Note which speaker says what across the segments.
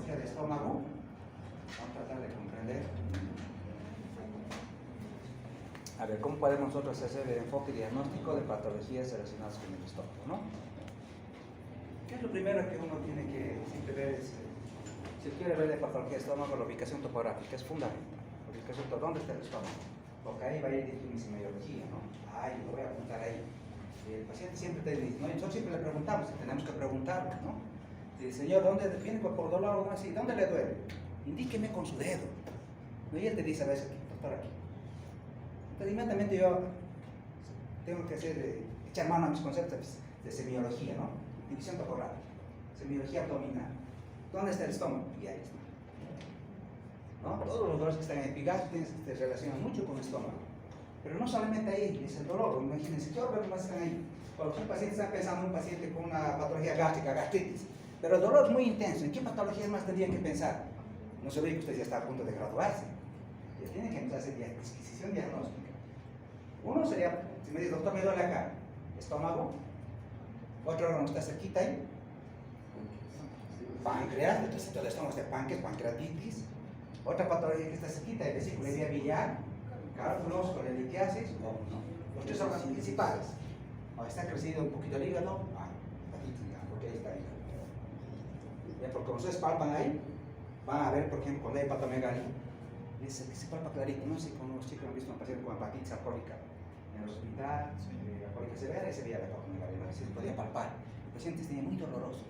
Speaker 1: patología del estómago. Vamos a tratar de comprender. A ver, ¿cómo podemos nosotros hacer el enfoque diagnóstico de patologías relacionadas con el estómago, ¿no? ¿Qué es lo primero que uno tiene que siempre ver? Si quiere ver la patología del estómago, la ubicación topográfica es fundamental. La ubicación, ¿dónde está el estómago? Porque ahí va a ir dirigir mi semiología, ¿no? Ahí, lo voy a apuntar ahí. El paciente siempre te dice, ¿no? Nosotros siempre le preguntamos, tenemos que preguntarle, ¿no? Dice, señor, ¿dónde viene por dolor? ¿No? Así, ¿dónde le duele? Indíqueme con su dedo. ¿No? Y él te dice a veces, doctor, aquí. Entonces, inmediatamente yo tengo que echar mano a mis conceptos de semiología, ¿no? División topográfica, semiología abdominal. ¿Dónde está el estómago? Y ahí está. ¿No? Todos los dolores que están en el epigastrio se relacionan mucho con el estómago. Pero no solamente ahí, es el dolor. Imagínense, ¿qué órganos más están ahí? Cuando un paciente está pensando en un paciente con una patología gástrica, gastritis, pero el dolor es muy intenso, ¿en qué patologías más tendrían que pensar? No se ve que usted ya está a punto de graduarse. Ya tiene que empezar a hacer disquisición diagnóstica. Uno sería, si me dice, doctor, me duele acá, estómago. Otro órgano está cerquita ahí, páncreas, entonces todo el estómago está páncreas, pancreatitis. Otra patología que está cerquita, es vesícula biliar, cálculos, colelitiasis, los tres órganos principales. O está crecido un poquito el hígado, porque ahí está el hígado. Ya, porque como ustedes palpan ahí, van a ver, por ejemplo, cuando hay hepatomegalia, se palpa clarito, no sé cómo los chicos han visto a un paciente con hepatitis alcohólica en el hospital, alcohólica severa, y se veía la hepatomegalia, ¿no? Se podía palpar. El paciente tenía muy doloroso,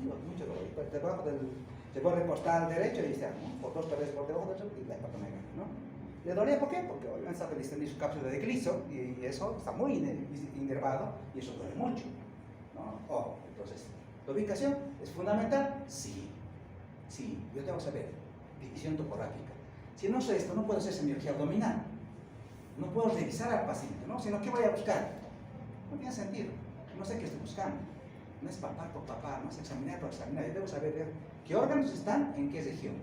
Speaker 1: mucho dolor. Debajo del borde costal derecho, y está, ¿no? Por 2 paredes por debajo del y la hepatomegalia, ¿no? ¿Le dolía por qué? Porque obviamente está distendir su cápsula de gliso y eso está muy inervado y eso duele mucho, ¿no? Entonces, ¿la ubicación es fundamental? Sí, yo tengo que saber división topográfica. Si no sé esto, no puedo hacer semiología abdominal, no puedo revisar al paciente, ¿no? Sino, ¿qué voy a buscar? No tiene sentido, no sé qué estoy buscando. No es palpar por palpar, no es examinar por examinar. Yo debo saber qué órganos están en qué región.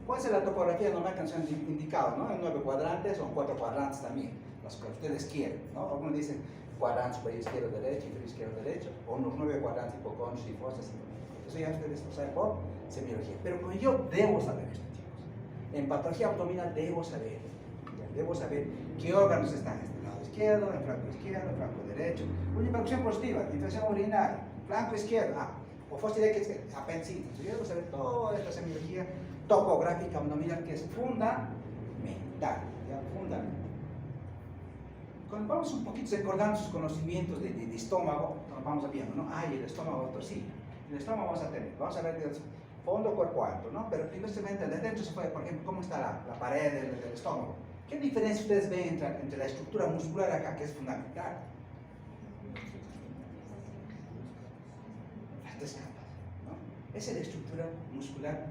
Speaker 1: ¿Cuál es la topografía normal que nos han indicado, ¿no? En 9 cuadrantes o en 4 cuadrantes también, los que ustedes quieren, ¿no? Algunos dicen cuadrante superior izquierdo, derecho, inferior izquierdo, derecho, o unos 9 cuadrantes hipocondrios y fosas. Eso ya ustedes lo saben por semiología. Pero como yo debo saber esto, chicos. En patología abdominal debo saber qué órganos están en este lado izquierdo, en flanco derecho, una hipercusión positiva, infección urinaria, flanco izquierdo, o fosforilaxis, apendicitis. Yo debo saber toda esta semiología topográfica abdominal que es fundamental, ¿ya? Fundamental. Cuando vamos un poquito recordando sus conocimientos de estómago, vamos viendo, ¿no? El estómago, doctor, sí, el estómago vamos a ver del fondo, cuerpo alto, ¿no? Pero primero se ve de dentro, se puede, por ejemplo, cómo está la pared del estómago. ¿Qué diferencia ustedes ven entre la estructura muscular acá, que es fundamental? Las 3 capas, ¿no? Esa es la estructura muscular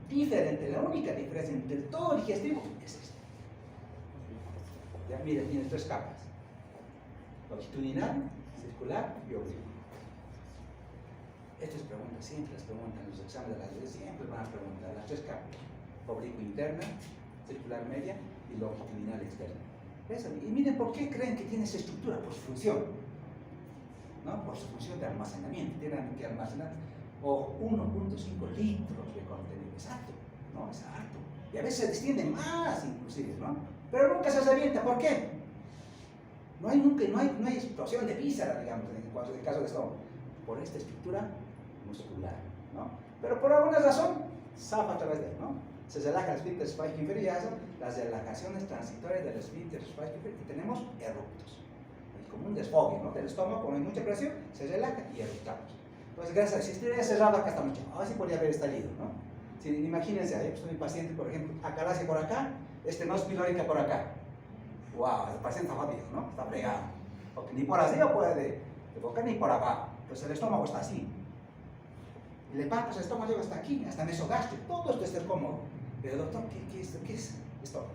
Speaker 1: diferente. La única diferencia entre todo el digestivo es esta. Ya, miren, tiene 3 capas: longitudinal, circular y oblicuo. Estas preguntas siempre las preguntan en los exámenes de la vida, siempre van a preguntar las 3 capas: oblicuo interna, circular media y longitudinal externa. Y miren por qué creen que tiene esa estructura, por su función, ¿no? Por su función de almacenamiento. Tienen que almacenar 1.5 litros de contenido. Exacto, ¿no? Es alto. Y a veces se extiende más, inclusive, ¿no? Pero nunca se revienta. ¿Por qué? No hay explosión de pizarra, digamos, en el caso de estómago. Por esta estructura muscular, ¿no? Pero por alguna razón, zafa a través de él, ¿no? Se relaja el esfínter esofágico inferior y hacen las relajaciones transitorias del esfínter esofágico inferior y tenemos eructos. Es como un desfogue, ¿no? Del estómago, cuando hay mucha presión, se relaja y eructamos. Entonces, gracias, si estuviera cerrado acá está mucho, ahora sí podría haber estallido, ¿no? Si, imagínense, hay un paciente, por ejemplo, acalasia por acá, no es pilórica por acá. ¡Wow! El paciente está jodido, ¿no? Está fregado. Porque ni por arriba puede evocar ni por abajo. Entonces el estómago está así. Y le partes el estómago llega hasta aquí, hasta mesogástrico. Todo esto está cómodo. Pero doctor, ¿qué es esto?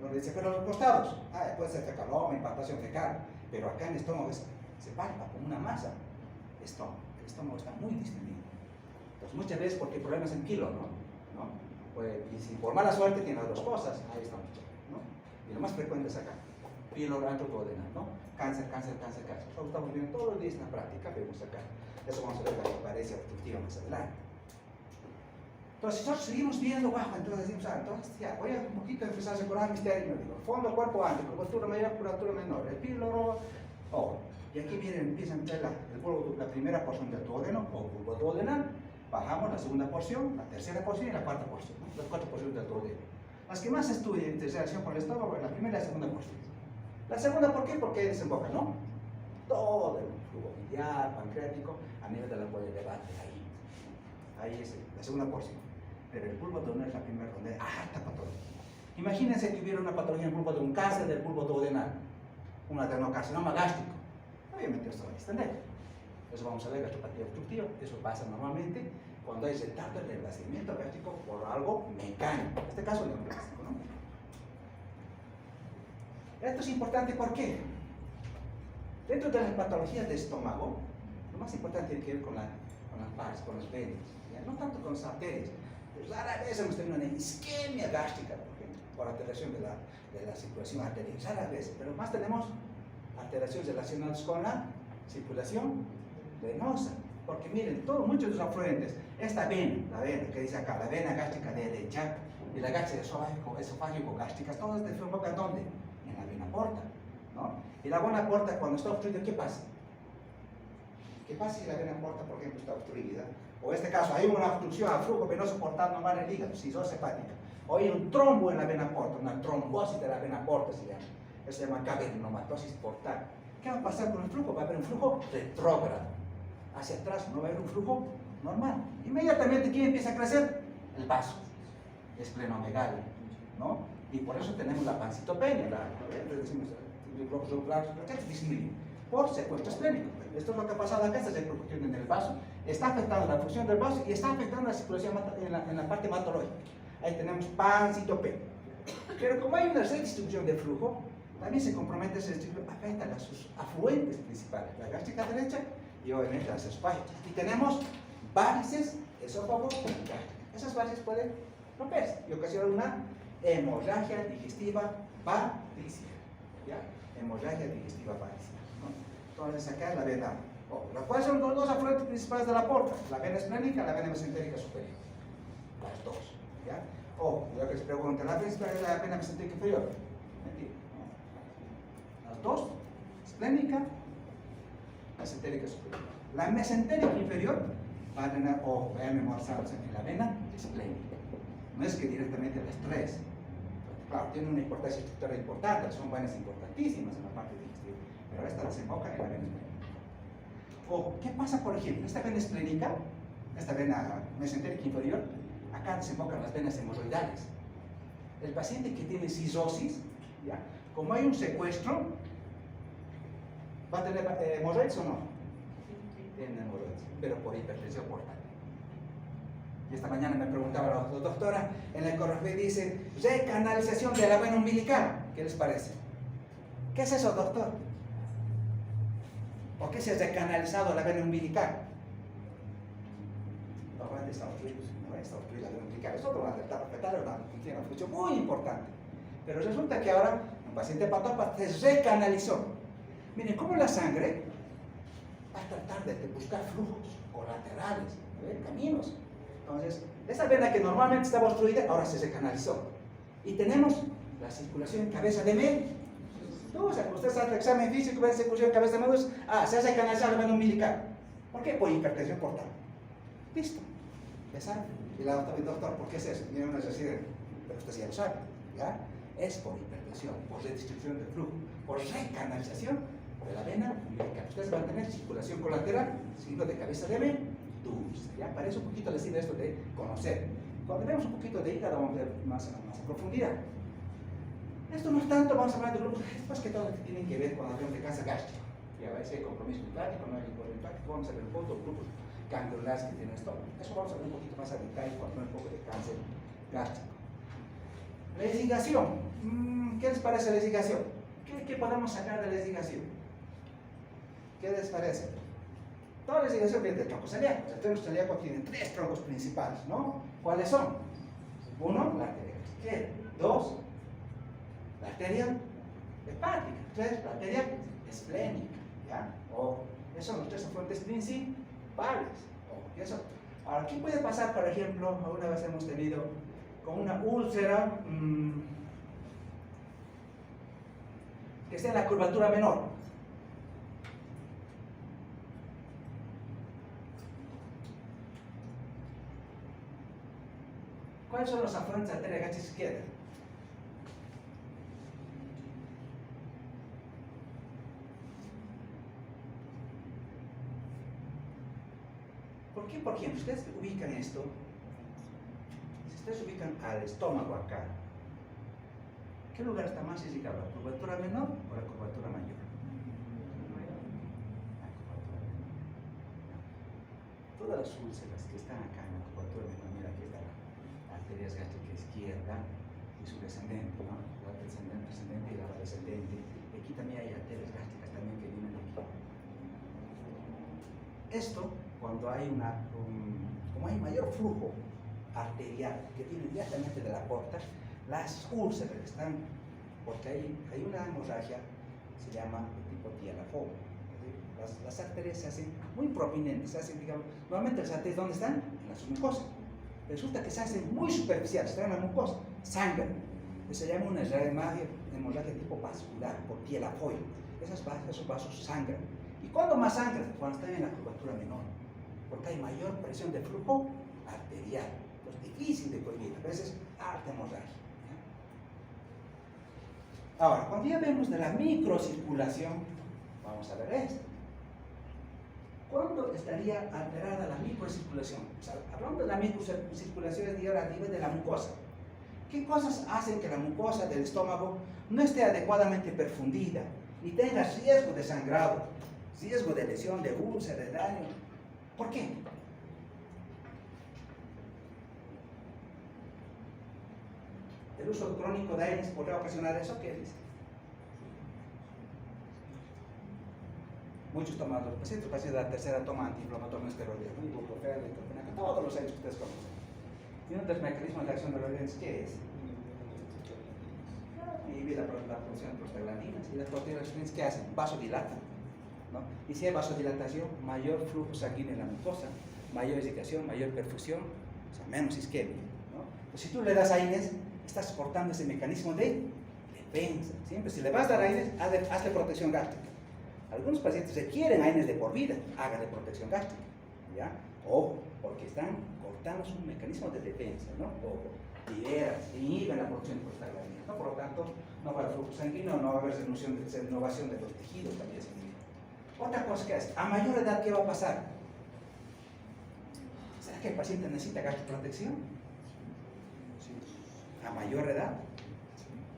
Speaker 1: Nos dice, pero los costados, puede ser fecaloma, impactación fecal, pero acá en el estómago se palpa como una masa. El estómago está muy distendido. Entonces muchas veces porque el problema es en kilo, ¿no? Pues, y si por mala suerte tiene las 2 cosas, ahí estamos, ¿no? Y lo más frecuente es acá, pilorantroduodenal, ¿no? Cáncer. Eso estamos viendo todos los días en la práctica, vemos acá. Eso vamos a ver la parecia obstructiva más adelante. Entonces, nosotros seguimos viendo bajo, entonces decimos, entonces ya, voy a un poquito empezar a recordar mis términos, digo, fondo, cuerpo ancho, curvatura mayor, curvatura menor, el píloro, ojo. Y aquí viene, empieza a meter la primera porción del duodeno, o bulbo duodenal, bajamos la segunda porción, la tercera porción y la cuarta porción, ¿no? Las cuatro porciones del duodeno. Las que más se estudian en relación con el estómago, la primera y la segunda porción. La segunda, ¿por qué? Porque desemboca, ¿no? Todo el flujo biliar, pancreático, a nivel de la cual levante ahí. Ahí es la segunda porción. Pero el bulbo duodenal es la primera donde hay harta patología. Imagínense que hubiera una patología en el bulbo de un cáncer del bulbo duodenal, un adenocarcinoma gástrico. Obviamente esto va a extender. Eso vamos a ver, gastropatía obstructiva. Eso pasa normalmente cuando hay retardo del envasamiento gástrico por algo mecánico. En este caso, neoplástico, ¿no? Esto es importante, ¿por qué? Dentro de las patologías de estómago, lo más importante tiene que ver con las varas, con las venas, ¿ya? No tanto con las arterias. Rara vez hemos tenido una isquemia gástrica, por ejemplo, por alteración de la circulación arterial, rara vez, pero más tenemos alteraciones relacionadas con la circulación venosa, porque miren, muchos de los afluentes, esta vena, la vena que dice acá, la vena gástrica derecha y la gástrica esofágico-gástrica, todas desembocan ¿dónde? En la vena porta, ¿no? Y la vena porta cuando está obstruida, ¿qué pasa? ¿Qué pasa si la vena porta, por ejemplo, está obstruida? O en este caso, hay una obstrucción al flujo venoso portal normal en el hígado, cistosis hepática. O hay un trombo en la vena porta, una trombosis de la vena porta se llama. Eso se llama cavernomatosis portal. ¿Qué va a pasar con el flujo? Va a haber un flujo retrógrado. Hacia atrás no va a haber un flujo normal. Inmediatamente, ¿quién empieza a crecer? El vaso. Esplenomegalia, ¿no? Y por eso tenemos la pancitopenia, decimos, por secuestro esplénico. Esto es lo que ha pasado acá, esta repercusión en el vaso. Está afectando la función del vaso y está afectando la circulación en la parte hematológica. Ahí tenemos pancitopenia. Pero como hay una redistribución de flujo, también se compromete esa distribución, afecta a sus afluentes principales, la gástrica derecha y obviamente las esofágicas. Y tenemos varices esófago-gástricas. Esas varices pueden romperse y ocasionar una hemorragia digestiva varicia. ¿Ya? Hemorragia digestiva varicia, ¿no? Entonces acá es la vena. ¿Cuáles son los dos afluentes principales de la porta? La vena esplénica y la vena mesentérica superior. Las dos. ¿Ya? Lo que se pregunta, ¿la vena mesentérica inferior? Mentira. ¿No? Las dos, esplénica, mesentérica superior. La mesentérica inferior va a tener, vayan a memorizarse en la vena esplénica. No es que directamente las tres. Claro, tienen una importancia estructural importante, son venas importantísimas en la parte digestiva, pero esta desemboca en la vena esplénica. ¿Qué pasa, por ejemplo? Esta vena esplénica, esta vena mesentérica inferior, acá desembocan las venas hemorroidales. El paciente que tiene cistosis, ¿ya? Como hay un secuestro, ¿va a tener hemorroides o no? Tiene hemorroides, pero por hipertensión portal. Y esta mañana me preguntaba la doctora, en la ecografía dice, recanalización de la vena umbilical. ¿Qué les parece? ¿Qué es eso, doctor? ¿Por qué se ha recanalizado la vena umbilical? Normalmente está obstruida, no está obstruida la vena umbilical. Es otra etapa fetal, una función muy importante. Pero resulta que ahora un paciente hepatópata se recanalizó. Miren, cómo la sangre va a tratar de buscar flujos colaterales, caminos. Entonces, esa vena que normalmente estaba obstruida, ahora se recanalizó. Y tenemos la circulación en cabeza de medio. No, o sea, usted hace el examen físico, ve la circulación en cabeza de medio, se hace canalizar la vena umbilical. ¿Por qué? Por hipertensión portal. Listo. Ya sabe. Y la doctor, ¿por qué es eso? Tiene una residente, pero usted ya lo sabe. ¿Ya? Es por hipertensión, por redistribución del flujo, por recanalización de la vena umbilical. Ustedes van a tener circulación colateral, signo de cabeza de medio. ¿Ya? Para eso un poquito les sirve esto de conocer. Cuando vemos un poquito de hígado vamos a ver más en profundidad. Esto no es tanto, vamos a hablar de grupos, es más que todo que tienen que ver con hablamos de cáncer gástrico. Ya va a ser compromiso linfático, no hay linfático, vamos a ver un poco de grupos ganglionares que tienen esto. Eso vamos a ver un poquito más a detalle cuando hay un poco de cáncer gástrico. La lesigación. ¿Qué les parece la lesigación? ¿Qué podemos sacar de la lesigación? ¿Qué les parece? Toda la lesigación viene del tronco celíaco. El tronco celíaco tiene tres troncos principales, ¿no? ¿Cuáles son? Uno, la arteria gastriquera. Dos, la arteria hepática. Tres, la arteria esplénica. ¿Ya? Esos son los tres afluentes principales. Eso. Ahora, ¿qué puede pasar, por ejemplo? Alguna vez hemos tenido con una úlcera que esté en la curvatura menor. ¿Cuáles son los afluentes de arteria gástrica izquierda? ¿Por qué? Por ejemplo, ustedes ubican esto, si ustedes ubican al estómago acá, ¿qué lugar está más irritable? ¿La curvatura menor o la curvatura mayor? La curvatura menor. Todas las úlceras que están acá en la curvatura menor, mira, aquí está la arteria gástrica izquierda y su descendente, ¿no? La descendente y la descendente. Y aquí también hay arterias gástricas también que vienen de aquí. Esto, cuando hay como hay mayor flujo arterial que viene directamente de la aorta, las úlceras están, porque hay una hemorragia, se llama de tipo dialafobo. Las arterias se hacen muy prominentes, se hacen, digamos, normalmente las arterias, ¿dónde están? En la submucosa. Resulta que se hacen muy superficiales, están en la mucosa, sangran. Se llama una hemorragia tipo vascular, por dialafoio. Esos vasos sangran. ¿Y cuándo más sangran? Cuando están en la curvatura menor, porque hay mayor presión de flujo arterial. Es difícil de cohibir, a veces alta hemorragia. Ahora, cuando ya vemos de la microcirculación, vamos a ver esto. ¿Cuándo estaría alterada la microcirculación? O sea, hablando de la microcirculación es a nivel de la mucosa. ¿Qué cosas hacen que la mucosa del estómago no esté adecuadamente perfundida y tenga riesgo de sangrado, riesgo de lesión, de úlcera, de daño? ¿Por qué? ¿El uso crónico de AINES podría ocasionar eso? ¿Qué dice? Muchos toman, los pacientes de la tercera toman antiinflamatorios esteroideos, ibuprofeno, diclofenac, todos los AINES que ustedes conocen. Y uno de los mecanismos de acción de los AINES, ¿qué es? Inhibir la producción de prostaglandinas. Y las prostaglandinas, ¿qué hacen? Vasodilatan, ¿no? Y si hay vasodilatación, mayor flujo sanguíneo en la mucosa, mayor irrigación, mayor perfusión, o sea, menos isquemia, ¿no? Pues si tú le das AINES, estás cortando ese mecanismo de defensa. Siempre, si le vas a dar AINES, hazle protección gástrica. Algunos pacientes requieren AINES de por vida, hágale protección gástrica, ¿ya? Ojo, porque están cortando su mecanismo de defensa, ¿no? Ojo, liberan, inhiben la producción de prostaglandinas, ¿no? Por lo tanto, no va a haber flujo sanguíneo, no va a haber renovación de los tejidos también se inhibe. Otra cosa que es, a mayor edad, ¿qué va a pasar? ¿Será que el paciente necesita gastroprotección? ¿A mayor edad?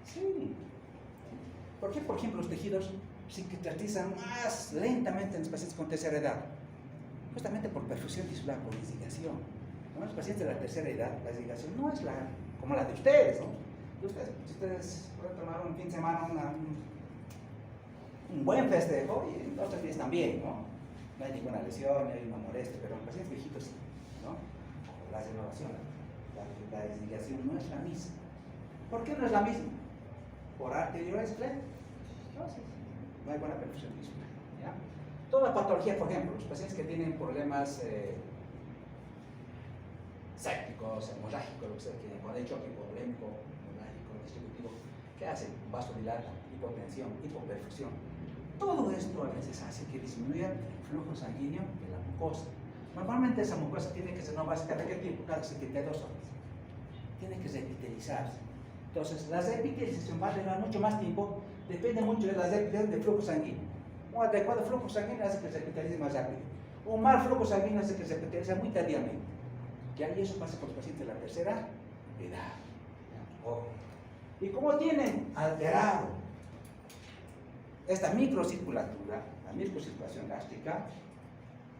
Speaker 1: Sí. ¿Por qué, por ejemplo, los tejidos cicatrizan más lentamente en los pacientes con tercera edad? Justamente por perfusión tisular, por irrigación. ¿No? Los pacientes de la tercera edad, la irrigación no es como la de ustedes, ¿no? Si ustedes pueden tomar un fin de semana un buen festejo y en otros días también, ¿no? No hay ninguna lesión, no hay una molestia, pero en pacientes viejitos sí, ¿no? La renovación, la irrigación no es la misma. ¿Por qué no es la misma? Por arteriosclerosis. No hay buena perfusión tisular, ¿ya? Toda patología, por ejemplo, los pacientes que tienen problemas sépticos, hemorrágicos, lo que sea, que cuando hay choque hipovolémico, hemorrágico, distributivo, ¿qué hacen? Vasodilata, hipotensión, hipoperfusión. Todo esto a veces hace que disminuya el flujo sanguíneo de la mucosa. Normalmente esa mucosa tiene que renovarse cada qué tiempo, cada 72 horas. Tiene que repitelizarse. Entonces, la repitelización va a durar mucho más tiempo, depende mucho de la repitelización del flujo sanguíneo. Un adecuado flujo sanguíneo hace que se repitelice más rápido. Un mal flujo sanguíneo hace que se repitelice muy tardíamente. Y eso pasa con los pacientes de la tercera edad. Ojo. Y como tienen alterado esta microcirculatura, la microcirculación gástrica,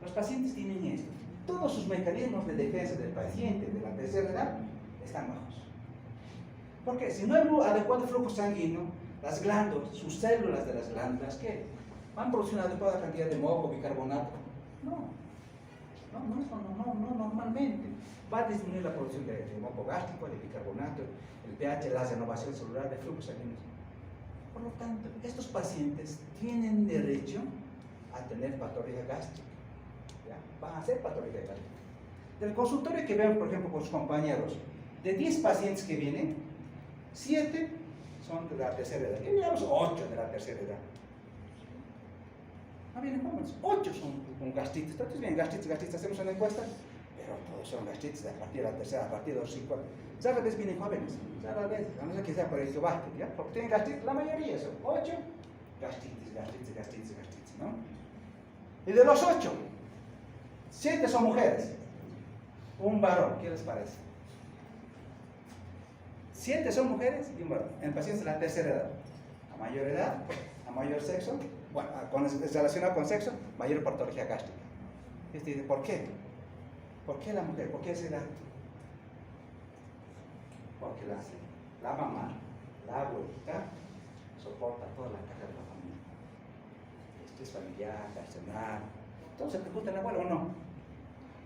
Speaker 1: los pacientes tienen esto. Todos sus mecanismos de defensa del paciente de la tercera edad están bajos. Porque si no hay adecuado flujo sanguíneo, las glándulas, sus células de las glándulas, ¿qué? ¿Van a producir una adecuada cantidad de moco, bicarbonato? No, normalmente. Va a disminuir la producción de moco gástrico, de bicarbonato, el pH, la renovación celular de flujo sanguíneo. Por lo tanto, estos pacientes tienen derecho a tener patología gástrica. ¿Ya? Van a hacer patología gástrica. Del consultorio que vemos, por ejemplo, con sus compañeros, de 10 pacientes que vienen, 7 son de la tercera edad, y digamos 8 de la tercera edad. No vienen jóvenes, 8 son con gastritis. Entonces vienen gastritis, hacemos una encuesta, pero todos son gastritis a partir de la tercera, a partir de los 50. Rara vez vienen jóvenes, rara vez, a no ser que sea por el etiobacter, ¿ya? Porque tienen gastritis, la mayoría son 8 gastritis, ¿no? Y de los 8, 7 son mujeres, un varón, ¿qué les parece? 7 son mujeres y un varón, en pacientes de la tercera edad. A mayor edad, a mayor sexo, bueno, relacionado con sexo, mayor patología gástrica. ¿Por qué? ¿Por qué la mujer? ¿Por qué esa edad? Porque la mamá, la abuelita, soporta toda la carga de la familia. Estrés familiar, personal. Entonces, ¿te gusta el abuelo o no?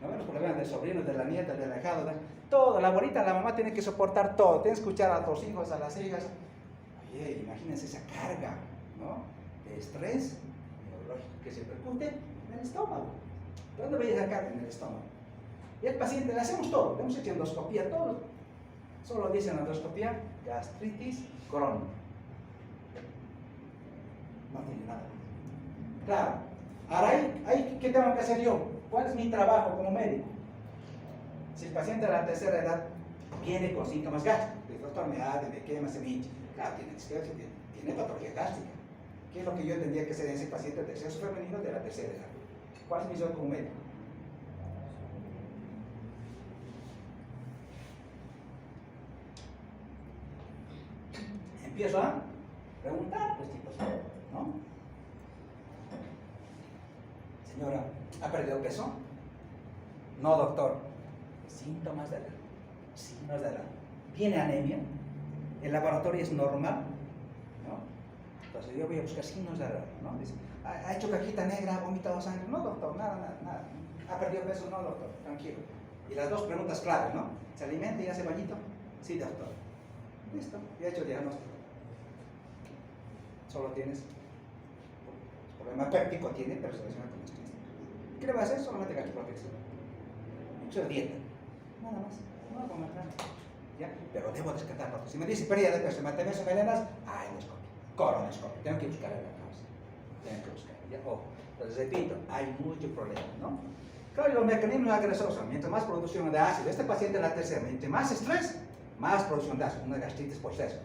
Speaker 1: ¿No ven los problemas del sobrino, de la nieta, del ahijado? Todo, la abuelita, la mamá tiene que soportar todo. Tiene que escuchar a los hijos, a las hijas. Oye, imagínense esa carga, ¿no? De estrés neurológico que se repercute en el estómago. ¿Dónde veis esa carga? En el estómago. Y el paciente, le hacemos todo. Le hemos hecho endoscopía, todo. Solo dice en endoscopía, gastritis crónica. No tiene nada. Claro. Ahora, ¿qué tengo que hacer yo? ¿Cuál es mi trabajo como médico? Si el paciente de la tercera edad viene con síntomas gástricos, el doctor me quema, se me hincha, claro, tiene patología gástrica. ¿Qué es lo que yo tendría que hacer en ese paciente de sexo femenino de la tercera edad? ¿Cuál es mi rol como médico? Empiezo a preguntar, pues chicos, ¿no? Señora, ¿ha perdido peso? No, doctor. Síntomas de edad. Signos de edad. ¿Tiene anemia? ¿El laboratorio es normal? ¿No? Entonces yo voy a buscar signos de edad, ¿no? Dice, ¿ha hecho cajita negra? ¿Ha vomitado sangre? No, doctor, nada. ¿Ha perdido peso? No, doctor, tranquilo. Y las dos preguntas claves, ¿no? ¿Se alimenta y hace bañito? Sí, doctor. Listo, ya he hecho el diagnóstico. Solo tienes problema péptico, pero se relaciona con estrés. ¿Qué le va a hacer? Solamente gastroprotección. Eso es dieta. Nada más. No hago más nada. ¿Ya? Pero debo descartar, porque si me dice pérdida de peso, hematemias melenas, endoscopio, coronoscopio. Tengo que buscar la causa. Tengo que buscar. ¿Ya? Entonces repito, hay mucho problema, ¿no? Claro, los mecanismos agresores son, mientras más producción de ácido, este paciente en la tercera, mientras más estrés, más producción de ácido, una gastritis por sesgo.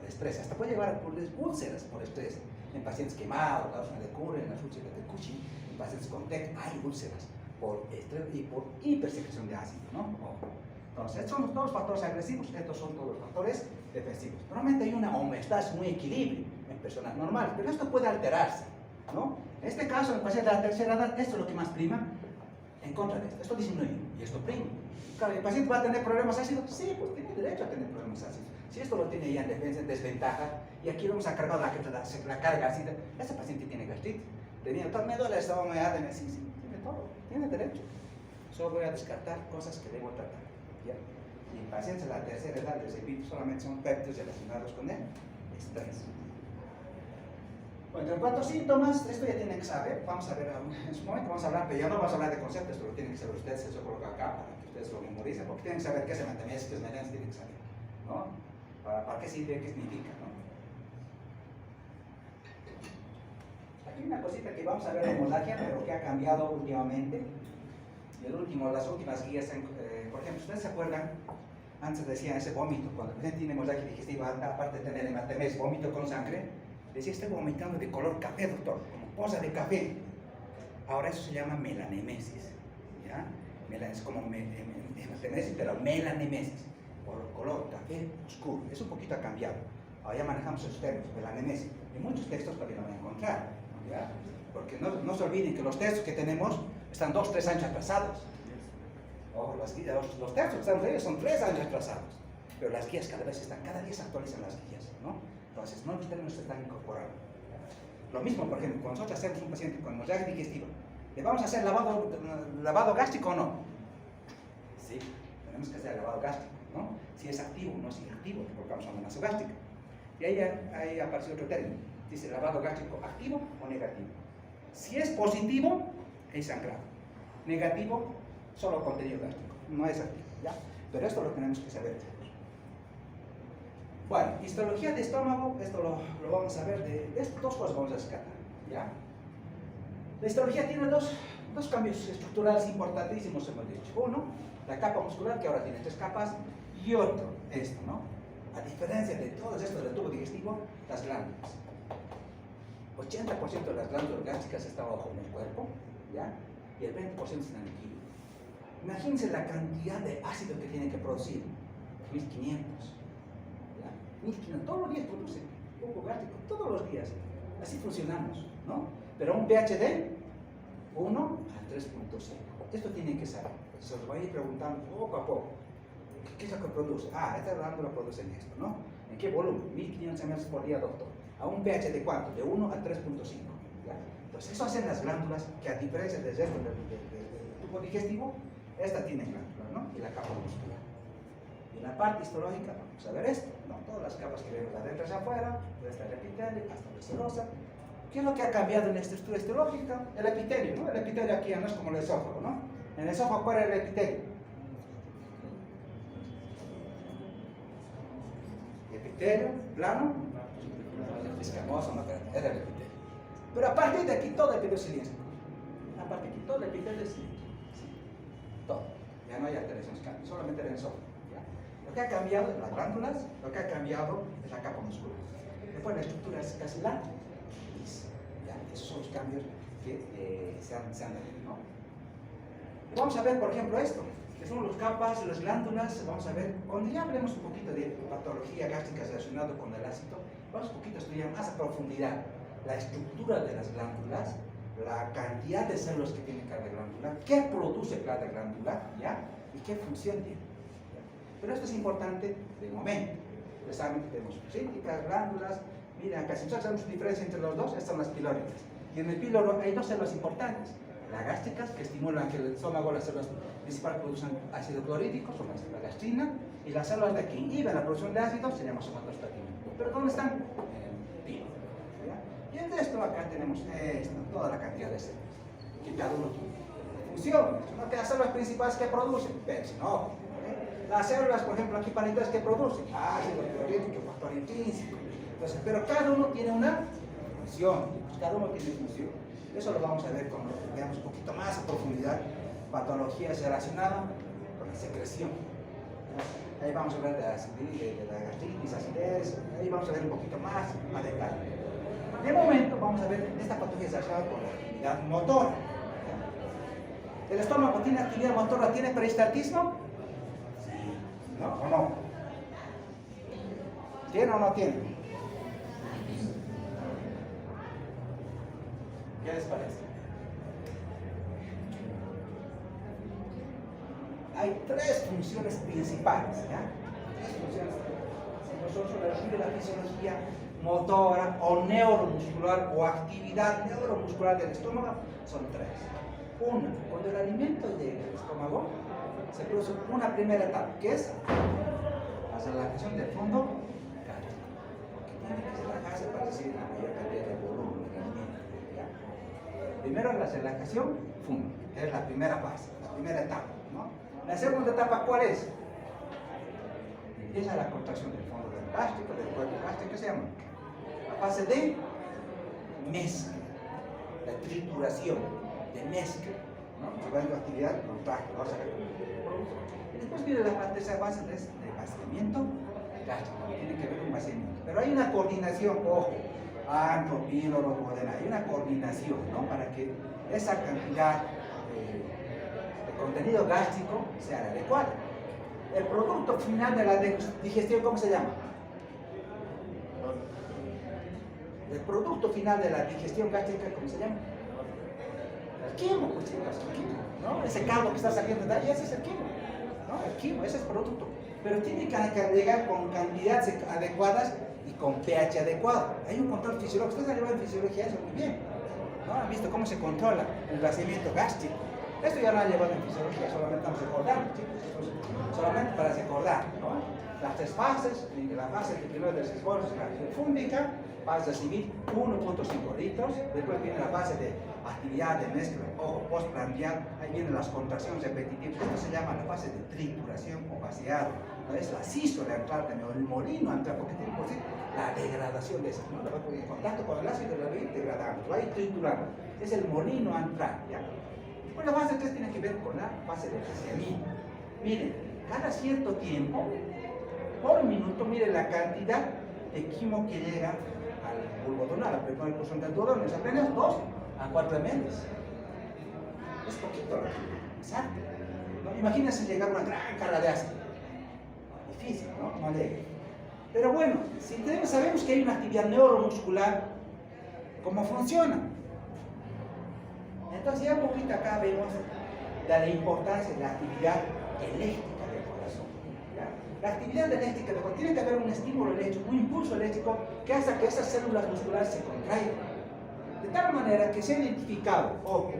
Speaker 1: Estrés, hasta puede llevar a úlceras por estrés en pacientes quemados, causa de cura, en las úlceras de Cushing, en pacientes con TEC hay úlceras por estrés y por hipersecreción de ácido, ¿no? Entonces, estos son todos los factores agresivos, estos son todos los factores defensivos. Normalmente hay una homeostasis, un equilibrio en personas normales, pero esto puede alterarse, ¿no? En este caso, en el paciente de la tercera edad, esto es lo que más prima en contra de esto. Esto disminuye y esto prima. Claro, ¿el paciente va a tener problemas ácidos? Sí, pues tiene derecho a tener problemas ácidos. Si esto lo tiene ya en desventaja, y aquí vamos a cargar la carga ácida, ese paciente tiene gastritis. Me duele el estómago, me arde, sí, tiene todo, tiene derecho. Solo voy a descartar cosas que debo tratar. ¿Ya? Y en pacientes de la tercera edad, les repito, solamente son péptidos relacionados con el estrés. Bueno, en cuanto a síntomas, esto ya tienen que saber, vamos a ver en su momento, vamos a hablar, pero ya no vamos a hablar de conceptos, esto lo tienen que saber ustedes, se lo coloco acá para que ustedes lo memoricen, porque tienen que saber qué es hematemias, qué es melenas, tienen que saber, ¿no? ¿Para qué sirve? ¿Qué significa? ¿No? Aquí hay una cosita que vamos a ver de hemorragia, pero que ha cambiado últimamente. Las últimas guías, por ejemplo, ¿ustedes se acuerdan? Antes decían ese vómito, cuando el paciente tiene hemorragia digestiva, aparte de tener hematemesis, vómito con sangre, decía, estoy vomitando de color café, doctor, como poza de café. Ahora eso se llama melanemesis, ¿ya? Es como hematemesis, pero melanemesis. Por color café oscuro, es un poquito ha cambiado. Ahora ya manejamos esos términos, melanemesis. En muchos textos todavía lo van a encontrar, ¿ya? Porque no se olviden que los textos que tenemos están 2-3 años atrasados. Los textos que estamos leyendo son 3 años atrasados, pero las guías cada día se actualizan las guías, ¿no? Entonces, nuevos términos se están incorporando. Lo mismo, por ejemplo, cuando nosotros hacemos un paciente con hemorragia digestiva, ¿le vamos a hacer lavado gástrico o no? Sí, tenemos que hacer el lavado gástrico, ¿no? Si es activo o no es inactivo, le colocamos una nasogástrica. Y ahí aparece otro término, dice lavado gástrico activo o negativo. Si es positivo, es sangrado. Negativo, solo contenido gástrico, no es así, ¿ya? Pero esto lo tenemos que saber. Bueno, histología de estómago, esto lo vamos a ver, de estas dos cosas vamos a descartar, ¿ya? La histología tiene dos cambios estructurales importantísimos, hemos dicho. Uno, la capa muscular, que ahora tiene 3 capas, y otro, esto, ¿no? A diferencia de todo esto del tubo digestivo, las glándulas. 80% de las glándulas gástricas están abajo en el cuerpo, ¿ya? Y el 20% están en el kilo. Imagínense la cantidad de ácido que tiene que producir, 1500. 1500, todos los días produce poco gástrico, todos los días. Así funcionamos, ¿no? Pero un pH de 1 a 3.5. Esto tienen que saber. Se los voy a ir preguntando poco a poco. ¿Qué es lo que produce? Esta glándula produce esto, ¿no? ¿En qué volumen? 1500 ml por día, doctor. ¿A un pH de cuánto? De 1 a 3.5. Entonces, eso hacen las glándulas que, a diferencia del resto del tubo digestivo, esta tiene glándula, ¿no? Y la capa muscular. Y en la parte histológica, vamos a ver esto, ¿no? Todas las capas que vemos de adentro hacia afuera, desde el epitelio hasta la celosa. ¿Qué es lo que ha cambiado en la estructura histológica? El epitelio, ¿no? El epitelio aquí ya no es como el esófago, ¿no? En el esófago, ¿cuál era el epitelio? Epitelio, plano, escamoso, ¿no? Era el epitelio. Pero a partir de aquí todo el epitelio es cilíndrico. A partir de aquí todo el epitelio es cilíndrico. Todo. Ya no hay alteraciones, solamente el esófago. Lo que ha cambiado es las glándulas, lo que ha cambiado es la capa muscular. Después la estructura es casi la lisa. Esos son los cambios que se han dado, ¿no? Vamos a ver, por ejemplo, esto, que son las capas, las glándulas. Vamos a ver, cuando ya hablemos un poquito de patología gástrica relacionada con el ácido, vamos un poquito a estudiar más a profundidad la estructura de las glándulas, la cantidad de células que tiene cada glándula, qué produce cada glándula, ¿ya? Y qué función tiene. Pero esto es importante de momento. Pues saben que tenemos cítricas, glándulas. Miren acá, si nosotros hacemos diferencia entre los dos, estas son las pilóricas. Y en el píloro hay 2 células importantes. Las gástricas, que estimulan que el estómago, las células principales produzcan ácido clorhídrico, son la gastrina. Y las células de que inhiben la producción de ácido se llaman somatostatina. ¿Pero dónde están? En el píloro. Y entre esto acá tenemos toda la cantidad de células. Que cada uno tiene función. No que las células principales que producen, pero si no. Las células, por ejemplo, aquí parentales que producen ácido clorhídrico, factor intrínseco. Entonces, pero cada uno tiene una función. Cada uno tiene función. Eso lo vamos a ver cuando veamos un poquito más a profundidad. Patologías relacionadas con la secreción. Ahí vamos a ver de la gastritis, acidez. Ahí vamos a ver un poquito más a detalle. De momento vamos a ver esta patología relacionada con la actividad motora. ¿El estómago tiene actividad motora? ¿Tiene peristaltismo? ¿No o no? ¿Tiene o no tiene? ¿Qué les parece? Hay 3 funciones principales, ¿ya? 3 funciones. Nosotros refiere la fisiología motora o neuromuscular o actividad neuromuscular del estómago son 3. Una, cuando el alimento llega al estómago, se produce una primera etapa, que es la relajación del fondo gástrico, que tiene que relajarse para recibir la mayor cantidad de volumen de alimento. Primero la relajación funda, que es la primera fase, la primera etapa, ¿no? La segunda etapa, ¿cuál es? Empieza la contracción del fondo del gástrico, del cuerpo gástrico, que se llama la fase de mezcla, la trituración de mezcla, ¿no? Llevando actividad contacto, vamos a ver. Y después viene la tercera fase de vaciamiento gástrico, tiene que ver con vaciamiento. Pero hay una coordinación, ojo, antro, píloro, duodeno, hay una coordinación, ¿no? Para que esa cantidad de contenido gástrico sea la adecuada. El producto final de la digestión, ¿cómo se llama? El producto final de la digestión gástrica, ¿cómo se llama? El quimo, pues chicos, el quimo, ¿no? Ese caldo que está saliendo de ahí, ese es el quimo, ¿no? El quimo, ese es el producto. Pero tiene que llegar con cantidades adecuadas y con pH adecuado. Hay un control fisiológico. Ustedes han llevado en fisiología eso muy bien, ¿no? Han visto cómo se controla el vaciamiento gástrico. Esto ya lo han llevado en fisiología, solamente estamos recordando, chicos. Solamente para recordar, ¿no? Las 3 fases, la fase de primero de esfuerzo es la fúndica, vas a recibir 1.5 litros, después viene la fase de actividad de mezcla, ojo, postprandial, ahí vienen las contracciones repetitivas. Esto se llama la fase de trituración o vaciado. ¿No? Es la sístole antral también, o el molino antral, porque tiene por sí la degradación de esa, ¿no? En contacto con el ácido la va a ir degradando, va a ir triturando. Es el molino antral, ¿ya? Pues la fase 3 tiene que ver con la fase de vaciamiento. Miren, cada cierto tiempo, por minuto, miren la cantidad de quimo que llega al bulbo donal, con el pulsón del duodeno, es apenas 2 a 4 ml. Es poquito, exacto. ¿No? Imagínense llegar a una gran carga de ácido. Difícil, ¿no? No llega. Pero bueno, si sabemos que hay una actividad neuromuscular, ¿cómo funciona? Entonces ya un poquito acá vemos la importancia de la actividad eléctrica del corazón. ¿Ya? La actividad eléctrica del corazón tiene que haber un estímulo eléctrico, un impulso eléctrico que haga que esas células musculares se contraigan. De tal manera que se ha identificado, ojo,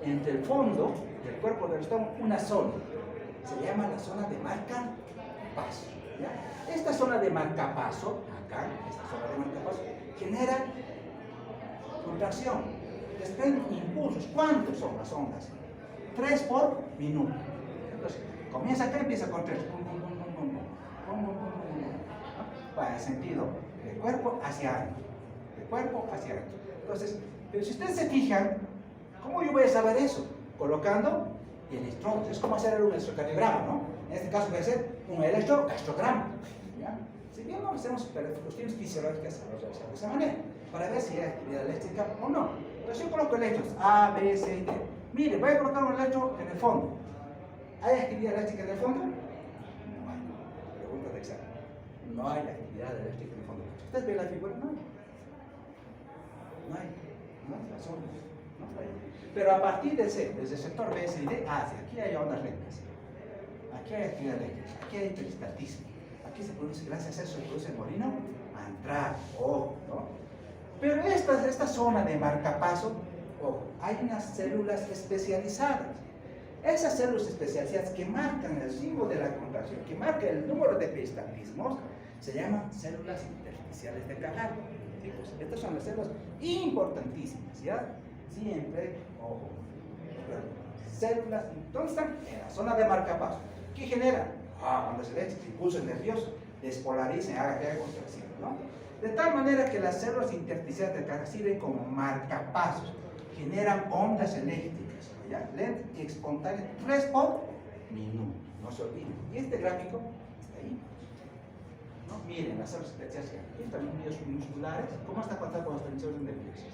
Speaker 1: entre el fondo del cuerpo del estómago una zona. Se llama la zona de marcapaso. ¿Ya? Esta zona de marcapaso, acá, esta zona de marcapaso, genera contracción, desprende impulsos. ¿Cuántos son las ondas? 3 por minuto. Entonces, comienza acá y empieza con 3. Va en sentido de cuerpo hacia adentro. De cuerpo hacia adentro. Entonces, pero si ustedes se fijan, ¿cómo yo voy a saber eso? Colocando electrodos. Es como hacer un electrocardiograma, ¿no? En este caso voy a hacer un electrogastrograma. ¿Ya? Si bien no hacemos cuestiones fisiológicas, lo realizamos de esa manera, para ver si hay actividad eléctrica o no. Entonces yo coloco electrodos A, B, C y D. Mire, voy a colocar un electro en el fondo. ¿Hay actividad eléctrica en el fondo? No hay. Pregunta de examen. No hay actividad eléctrica en el fondo. ¿Ustedes ven la figura? No. No hay. No hay razón. No hay. Pero a partir de C, desde el sector B, C y D, hacia aquí hay ondas lentas. Aquí hay actividad eléctrica. Aquí hay peristaltismo. Aquí se produce, gracias a eso, se produce el molino antral. Ojo, ¿no? Pero esta zona de marcapaso, ojo, hay unas células especializadas. Esas células especializadas que marcan el símbolo de la contracción, que marcan el número de peristaltismos, se llaman células intersticiales de Cajal. Pues, estas son las células importantísimas, ¿ya? Siempre, ojo. Células, entonces están en la zona de marcapaso. ¿Qué genera? Ondas eléctricas, impulsos nerviosos, despolarizan, haga que haya contracción, ¿no? De tal manera que las células intersticiales de Cajal sirven como marcapasos, generan ondas eléctricas, ¿ya? Lentas y espontáneas, 3 por minuto, no se olviden. Y este gráfico está ahí. ¿No? Miren, las células intersticiales, aquí están los unidos musculares, ¿cómo está conectado con los transmisores nerviosos?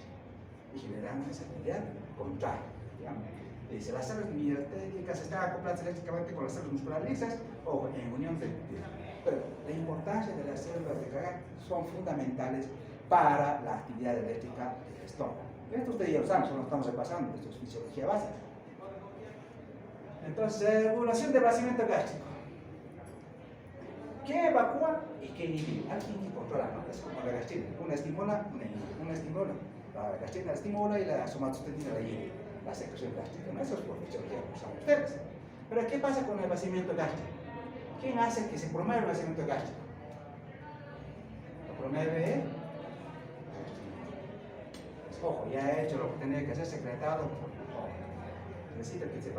Speaker 1: Y generan esa actividad contraria, ¿ya? Dice, las células miotéricas están acopladas eléctricamente con las células musculares lisas o en unión de. Pero la importancia de las células de Cajal son fundamentales para la actividad eléctrica del estómago. Esto ustedes ya lo saben, solo lo estamos repasando, esto es fisiología básica. Entonces, regulación de vaciamiento gástrico. ¿Qué evacúa y qué inhibe? Alguien que controla, ¿no? Es como la gastrina, una estimula, una inhibe, una estimula. La gastrina la estimula y la somatostatina la inhibe. La secreción gástrica, ¿no? Eso es por fisiología, lo saben ustedes. Pero ¿qué pasa con el vaciamiento gástrico? ¿Quién hace que se promueva el vaciamiento gástrico? Lo promueve. Ojo, ya he hecho lo que tenía que hacer, secretado. Necesita que se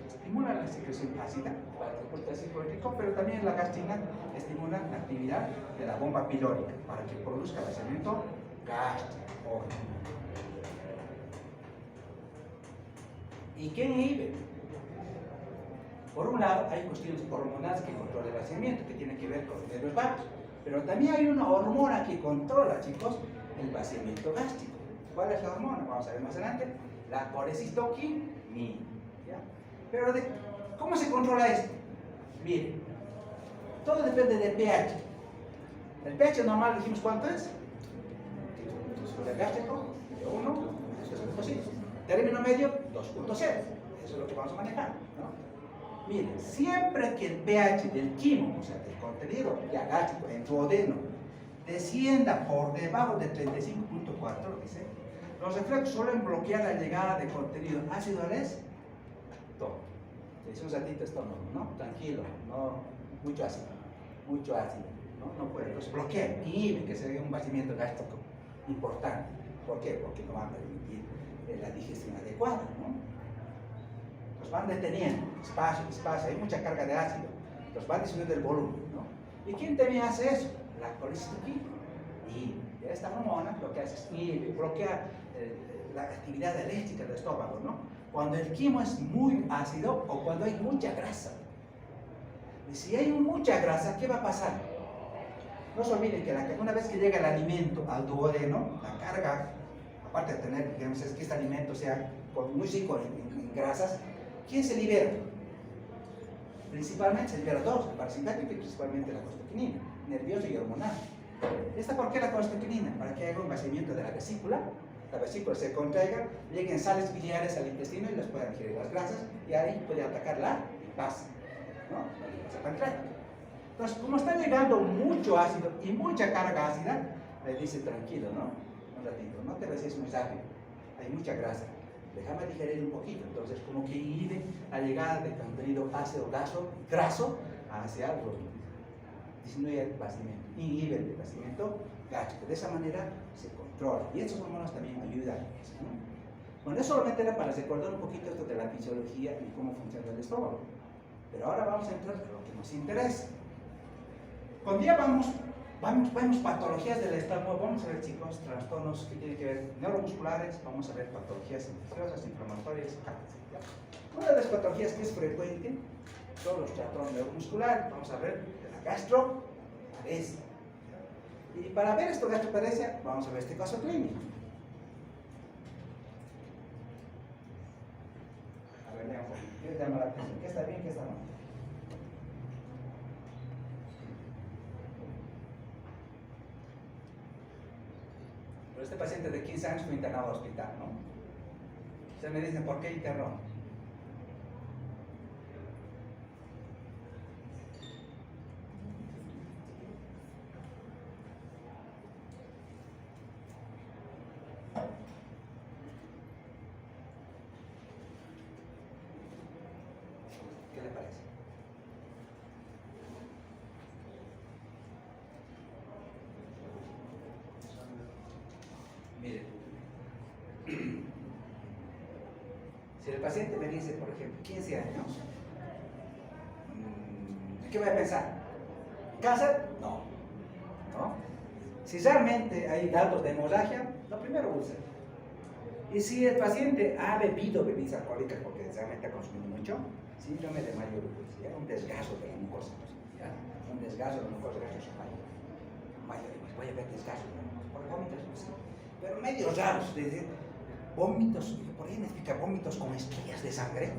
Speaker 1: estimula la secreción ácida para el transporte ácido clorhídrico, pero también la gastrina estimula la actividad de la bomba pilórica para que produzca vaciamiento gástrico. Ojo. ¿Y qué inhibe? Por un lado, hay cuestiones hormonales que controlan el vaciamiento, que tienen que ver con los nervios vagos. Pero también hay una hormona que controla, chicos, el vaciamiento gástrico. ¿Cuál es la hormona? Vamos a ver más adelante. La colecistoquinina. ¿Ya? Pero, ¿cómo se controla esto? Miren, todo depende del pH. El pH normal, dijimos, ¿cuánto es? El gástrico, de 1, 3.5. Término medio, 2.0. Eso es lo que vamos a manejar, ¿no? Miren, siempre que el pH del quimo, o sea, del contenido ya gástrico en duodeno, descienda por debajo de 35.4, dice, los reflejos suelen bloquear la llegada de contenido ácido al estómago. Dice un ratito estómago, ¿no? Tranquilo, no, mucho ácido, ¿no? No puede, entonces bloquea, inhibe que se dé un vaciamiento gástrico importante. ¿Por qué? Porque no va a permitir la digestión adecuada, ¿no? Los van deteniendo, espacio, hay mucha carga de ácido, los van disminuyendo el volumen, ¿no? ¿Y quién también hace eso? La colicistoquina. Y esta hormona lo que hace es bloquea la actividad eléctrica del estómago, ¿no? Cuando el quimo es muy ácido o cuando hay mucha grasa. Y si hay mucha grasa, ¿qué va a pasar? No se olviden que una vez que llega el alimento al duodeno, la carga, aparte de tener, digamos, es que este alimento sea muy rico en grasas, ¿quién se libera? Principalmente se libera dos, el parasimpático y principalmente la costoquinina, nerviosa y hormonal. ¿Por qué la costoquinina? Para que haga un vaciamiento de la vesícula se contraiga, lleguen sales biliares al intestino y les puedan digerir las grasas y ahí puede atacar la base, ¿no? La base pancreática. Entonces, como está llegando mucho ácido y mucha carga ácida, le dice tranquilo, ¿no? Un ratito, no te vacíes muy rápido, hay mucha grasa, déjame digerir un poquito. Entonces, como que inhibe la llegada de contenido ácido graso hacia el volumen. Disminuye el vaciamiento, inhibe el vaciamiento gástrico. De esa manera se controla. Y estos hormonas también ayudan a eso, ¿no? Bueno, eso solamente era para recordar un poquito esto de la fisiología y cómo funciona el estómago. Pero ahora vamos a entrar en lo que nos interesa. Cuando ya vamos patologías del estómago, vamos a ver, chicos, trastornos que tienen que ver neuromusculares, vamos a ver patologías infecciosas, inflamatorias, ¿ya? Una de las patologías que es frecuente, todos los trastornos neuromusculares, vamos a ver la gastroparesia. Y para ver esto de gastroparesia, vamos a ver este caso clínico. A ver, veamos, ¿qué llama la atención? ¿Qué está bien, qué está mal? Pero este paciente de 15 años fue internado al hospital, ¿no? Ustedes me dicen, ¿por qué internó? ¿Qué le parece? Miren, si el paciente me dice, por ejemplo, 15 años, ¿qué voy a pensar? ¿Cáncer? No. ¿No? Si realmente hay datos de hemorragia, lo primero úlcera. Y si el paciente ha bebido bebidas alcohólicas porque realmente ha consumido mucho, síndrome de mayor urgencia, un desgasto de la mucosa, ¿ya? Un desgasto de la mucosa gastroesofágica. Voy a ver desgasto de la mucosa, por vómitos, no sé. Pero medios raros, es decir, vómitos, por ahí me explica, vómitos con estrías de sangre.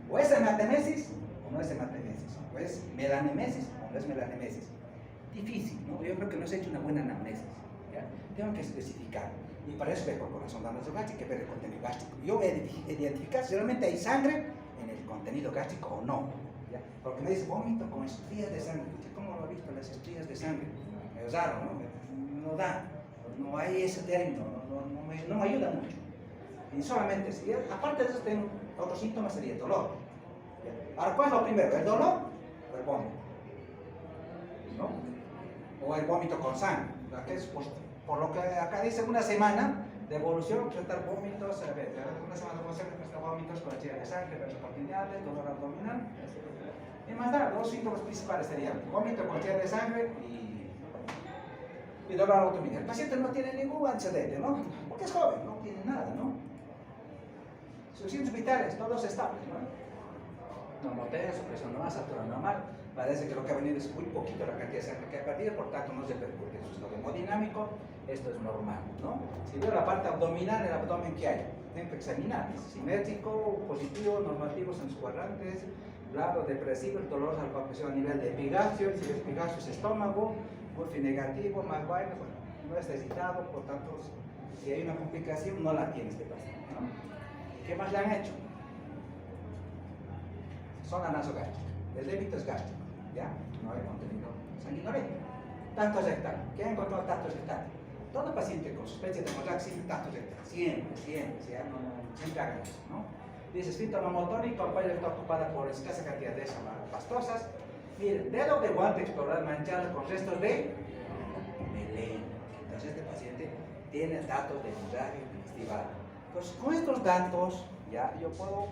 Speaker 1: O es hematemesis o no es hematemesis, o es melanemesis o no es melanemesis. Difícil, ¿no? Yo creo que no se ha hecho una buena anamnesis, ¿ya? Tengo que especificar. Y para eso vengo con la sonda nasogástrica, que ver el contenido gástrico. Yo voy a identificar si realmente hay sangre en el contenido gástrico o no, ¿ya? Porque me dice vómito con estrías de sangre. ¿Cómo lo ha visto las estrías de sangre? Es raro, ¿no? No da, no hay ese término, no me ayuda mucho. Y solamente, si, aparte de eso, tengo otros síntomas, sería el dolor, ¿ya? Ahora, ¿cuál es lo primero? ¿El dolor o el vómito? ¿No? O el vómito con sangre, que es por lo que acá dice una semana de evolución, presentar vómitos, a ver, una semana de evolución presentar vómitos con estrías de sangre, versopartiniales, dolor abdominal. Y más nada, dos síntomas principales serían vómito con estrías de sangre y dolor abdominal. El paciente no tiene ningún antecedente, ¿no? Porque es joven, no tiene nada, ¿no? Sus signos vitales, todos estables, ¿no? Normotenso, presión normal, altura normal. Parece que lo que ha venido es muy poquito la cantidad de sangre que ha perdido, por tanto no se percute. Eso es lo hemodinámico, esto es normal, ¿no? Si veo la parte abdominal, el abdomen, ¿qué hay? Tengo que examinar, es simétrico, positivo, normativo, en sus cuadrantes, lado depresivo, el dolor al presión a nivel de epigastrio, si el epigastrio es estómago, Murphy negativo, Maguire, bueno, no está excitado, por tanto, si hay una complicación, no la tiene este paciente, ¿no? ¿Qué más le han hecho? Zona nasogástrica, el débito es gástrico, ¿ya? No hay contenido sanguinolento. Tacto rectal, ¿qué ha encontrado tacto rectal? Todo paciente con sospecha de hemorragia siempre tacto rectal, siempre hagan eso, ¿no? Dice esfínter motórico, el cual está ocupada por escasa cantidad de pastosas. Miren, dedo de guante explorar manchado con restos de melena. Entonces este paciente tiene datos de hemorragia digestiva alta. Entonces, con estos datos, ya, yo puedo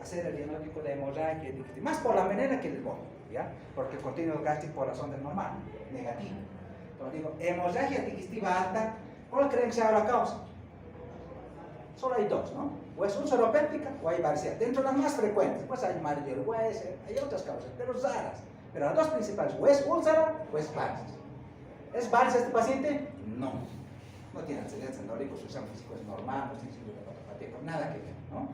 Speaker 1: hacer el diagnóstico de hemorragia digestiva, más por la manera que les voy, ¿ya? Porque el contenido gástrico por razón del normal, negativo. Entonces digo, hemorragia digestiva alta, ¿cuál creen que sea la causa? Solo hay dos, ¿no? O es ulceropéptica o hay varices. Dentro de las más frecuentes, pues hay mareo del hueso, hay otras causas, pero raras. Pero las dos principales, o es úlcera o es varices. ¿Es varices este paciente? No. No tiene antecedentes endólicos, su examen físico es normal, no tiene signo de patopatía, nada que ver, ¿no?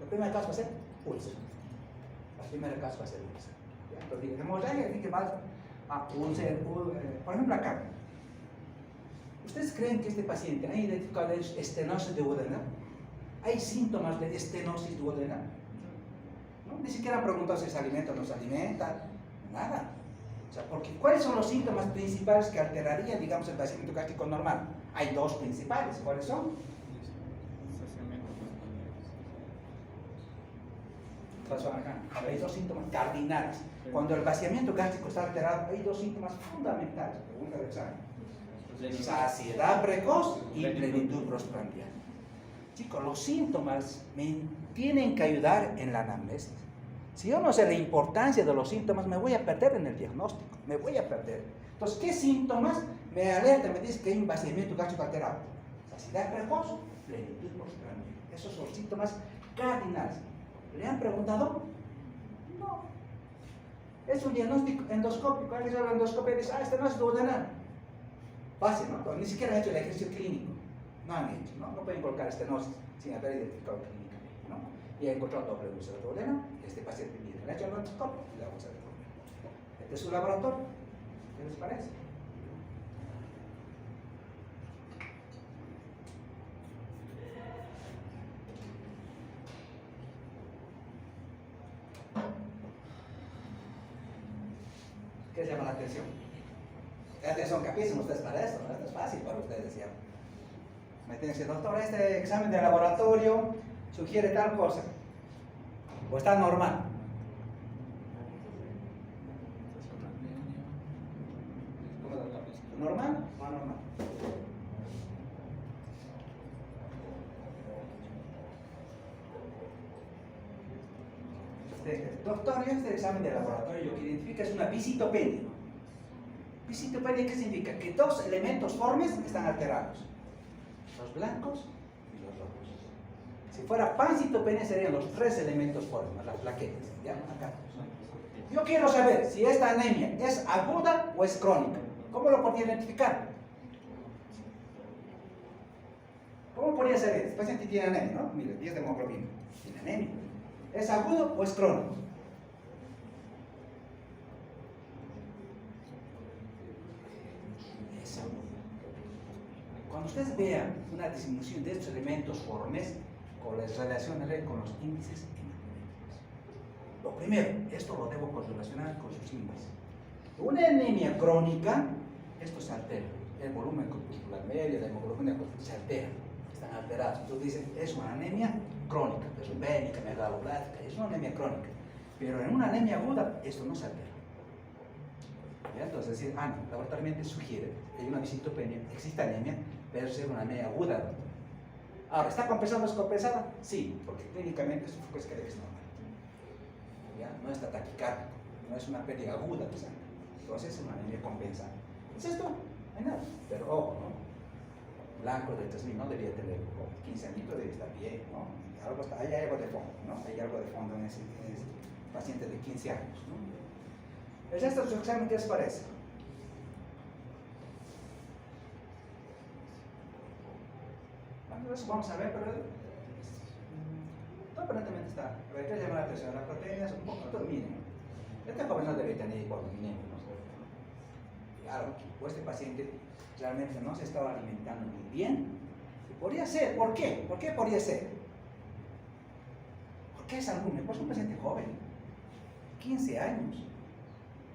Speaker 1: El primer caso va a ser úlcera. El primer caso va a ser úlcera. Entonces, digo, hemorragia, que va a úlcera, por ejemplo, acá. ¿Ustedes creen que este paciente ha identificado estenosis duodenal? ¿Hay síntomas de estenosis duodenal? ¿No? Ni siquiera han preguntado si se alimenta o no se alimenta, nada. O sea, porque ¿cuáles son los síntomas principales que alterarían, digamos, el vaciamiento gástrico normal? Hay dos principales, ¿cuáles son? Hay dos síntomas cardinales. Cuando el vaciamiento gástrico está alterado, hay dos síntomas fundamentales. Pregunta de examen. Saciedad precoz y plenitud postprandial. Chicos, los síntomas me tienen que ayudar en la anamnesis. Si yo no sé la importancia de los síntomas, me voy a perder en el diagnóstico. Me voy a perder. Entonces, ¿qué síntomas me alertan? Me dicen que hay un vaciamiento gástrico alterado. Saciedad precoz, plenitud postprandial. Esos son síntomas cardinales. ¿Le han preguntado? No. Es un diagnóstico endoscópico. Alguien habla de endoscopia y dice, este no es duodenal. Fácil, ¿no? Pero ni siquiera han hecho el ejercicio clínico. No han hecho, ¿no? No pueden colocar estenosis sin haber identificado clínicamente, ¿no? Y han encontrado doble úlcera duodenal. Este paciente viene, le ha hecho el endoscopio y la úlcera duodenal. Este es su laboratorio. ¿Qué les parece? ¿Qué les llama la atención? Son capísimos ustedes para esto, ¿no? Esto es fácil para ustedes, ¿ya? Me tienen que decir, doctor, este examen de laboratorio sugiere tal cosa. ¿O está normal? ¿Normal o anormal? Doctor, este examen de laboratorio lo que identifica es una visitopenia. Visitopenia, ¿qué significa? Que dos elementos formes están alterados. Los blancos y los rojos. Si fuera pancitopenia serían los tres elementos formes, las plaquetas. ¿Ya? Acá. Yo quiero saber si esta anemia es aguda o es crónica. ¿Cómo lo podría identificar? ¿Cómo podría ser? Este paciente tiene anemia, ¿no? Mire, 10 de hemoglobina. Tiene anemia. ¿Es agudo o es crónico? Eso. Cuando ustedes vean una disminución de estos elementos formes, les relacionaré con los índices hematométricos. Lo primero, esto lo debo correlacionar con sus índices. Una anemia crónica, esto se altera. El volumen corpuscular medio, la hemoglobina se altera. Están alterados. Entonces dicen, es una anemia crónica, mesombénica, megaloblática, es una anemia crónica. Pero en una anemia aguda, esto no se altera. ¿Ya? Entonces, decir, no, laboratoriamente sugiere, hay una visitopenia, existe anemia, pero es una anemia aguda. Ahora, ¿está compensada o descompensada? Sí, porque clínicamente su flujo isquémico es normal. ¿Ya? No está taquicárdico, no es una pérdida aguda de sangre. Entonces, es una anemia compensada. ¿Es esto? No hay nada. Pero ojo, ¿no? Blanco de 3.000 no debería tener 15 añitos, debe estar bien, ¿no? Hay algo de fondo, ¿no? Hay algo de fondo en ese paciente de 15 años, ¿no? ¿El resto de su examen qué les parece? Entonces vamos a ver, pero aparentemente está. Pero hay que llamar la atención, las proteínas un poco mínimo. Este joven no debe tener igual mínimo, ¿no? Claro, o este paciente realmente no se estaba alimentando muy bien. Podría ser, ¿por qué? ¿Por qué podría ser? Porque es alguno, pues un paciente joven, 15 años,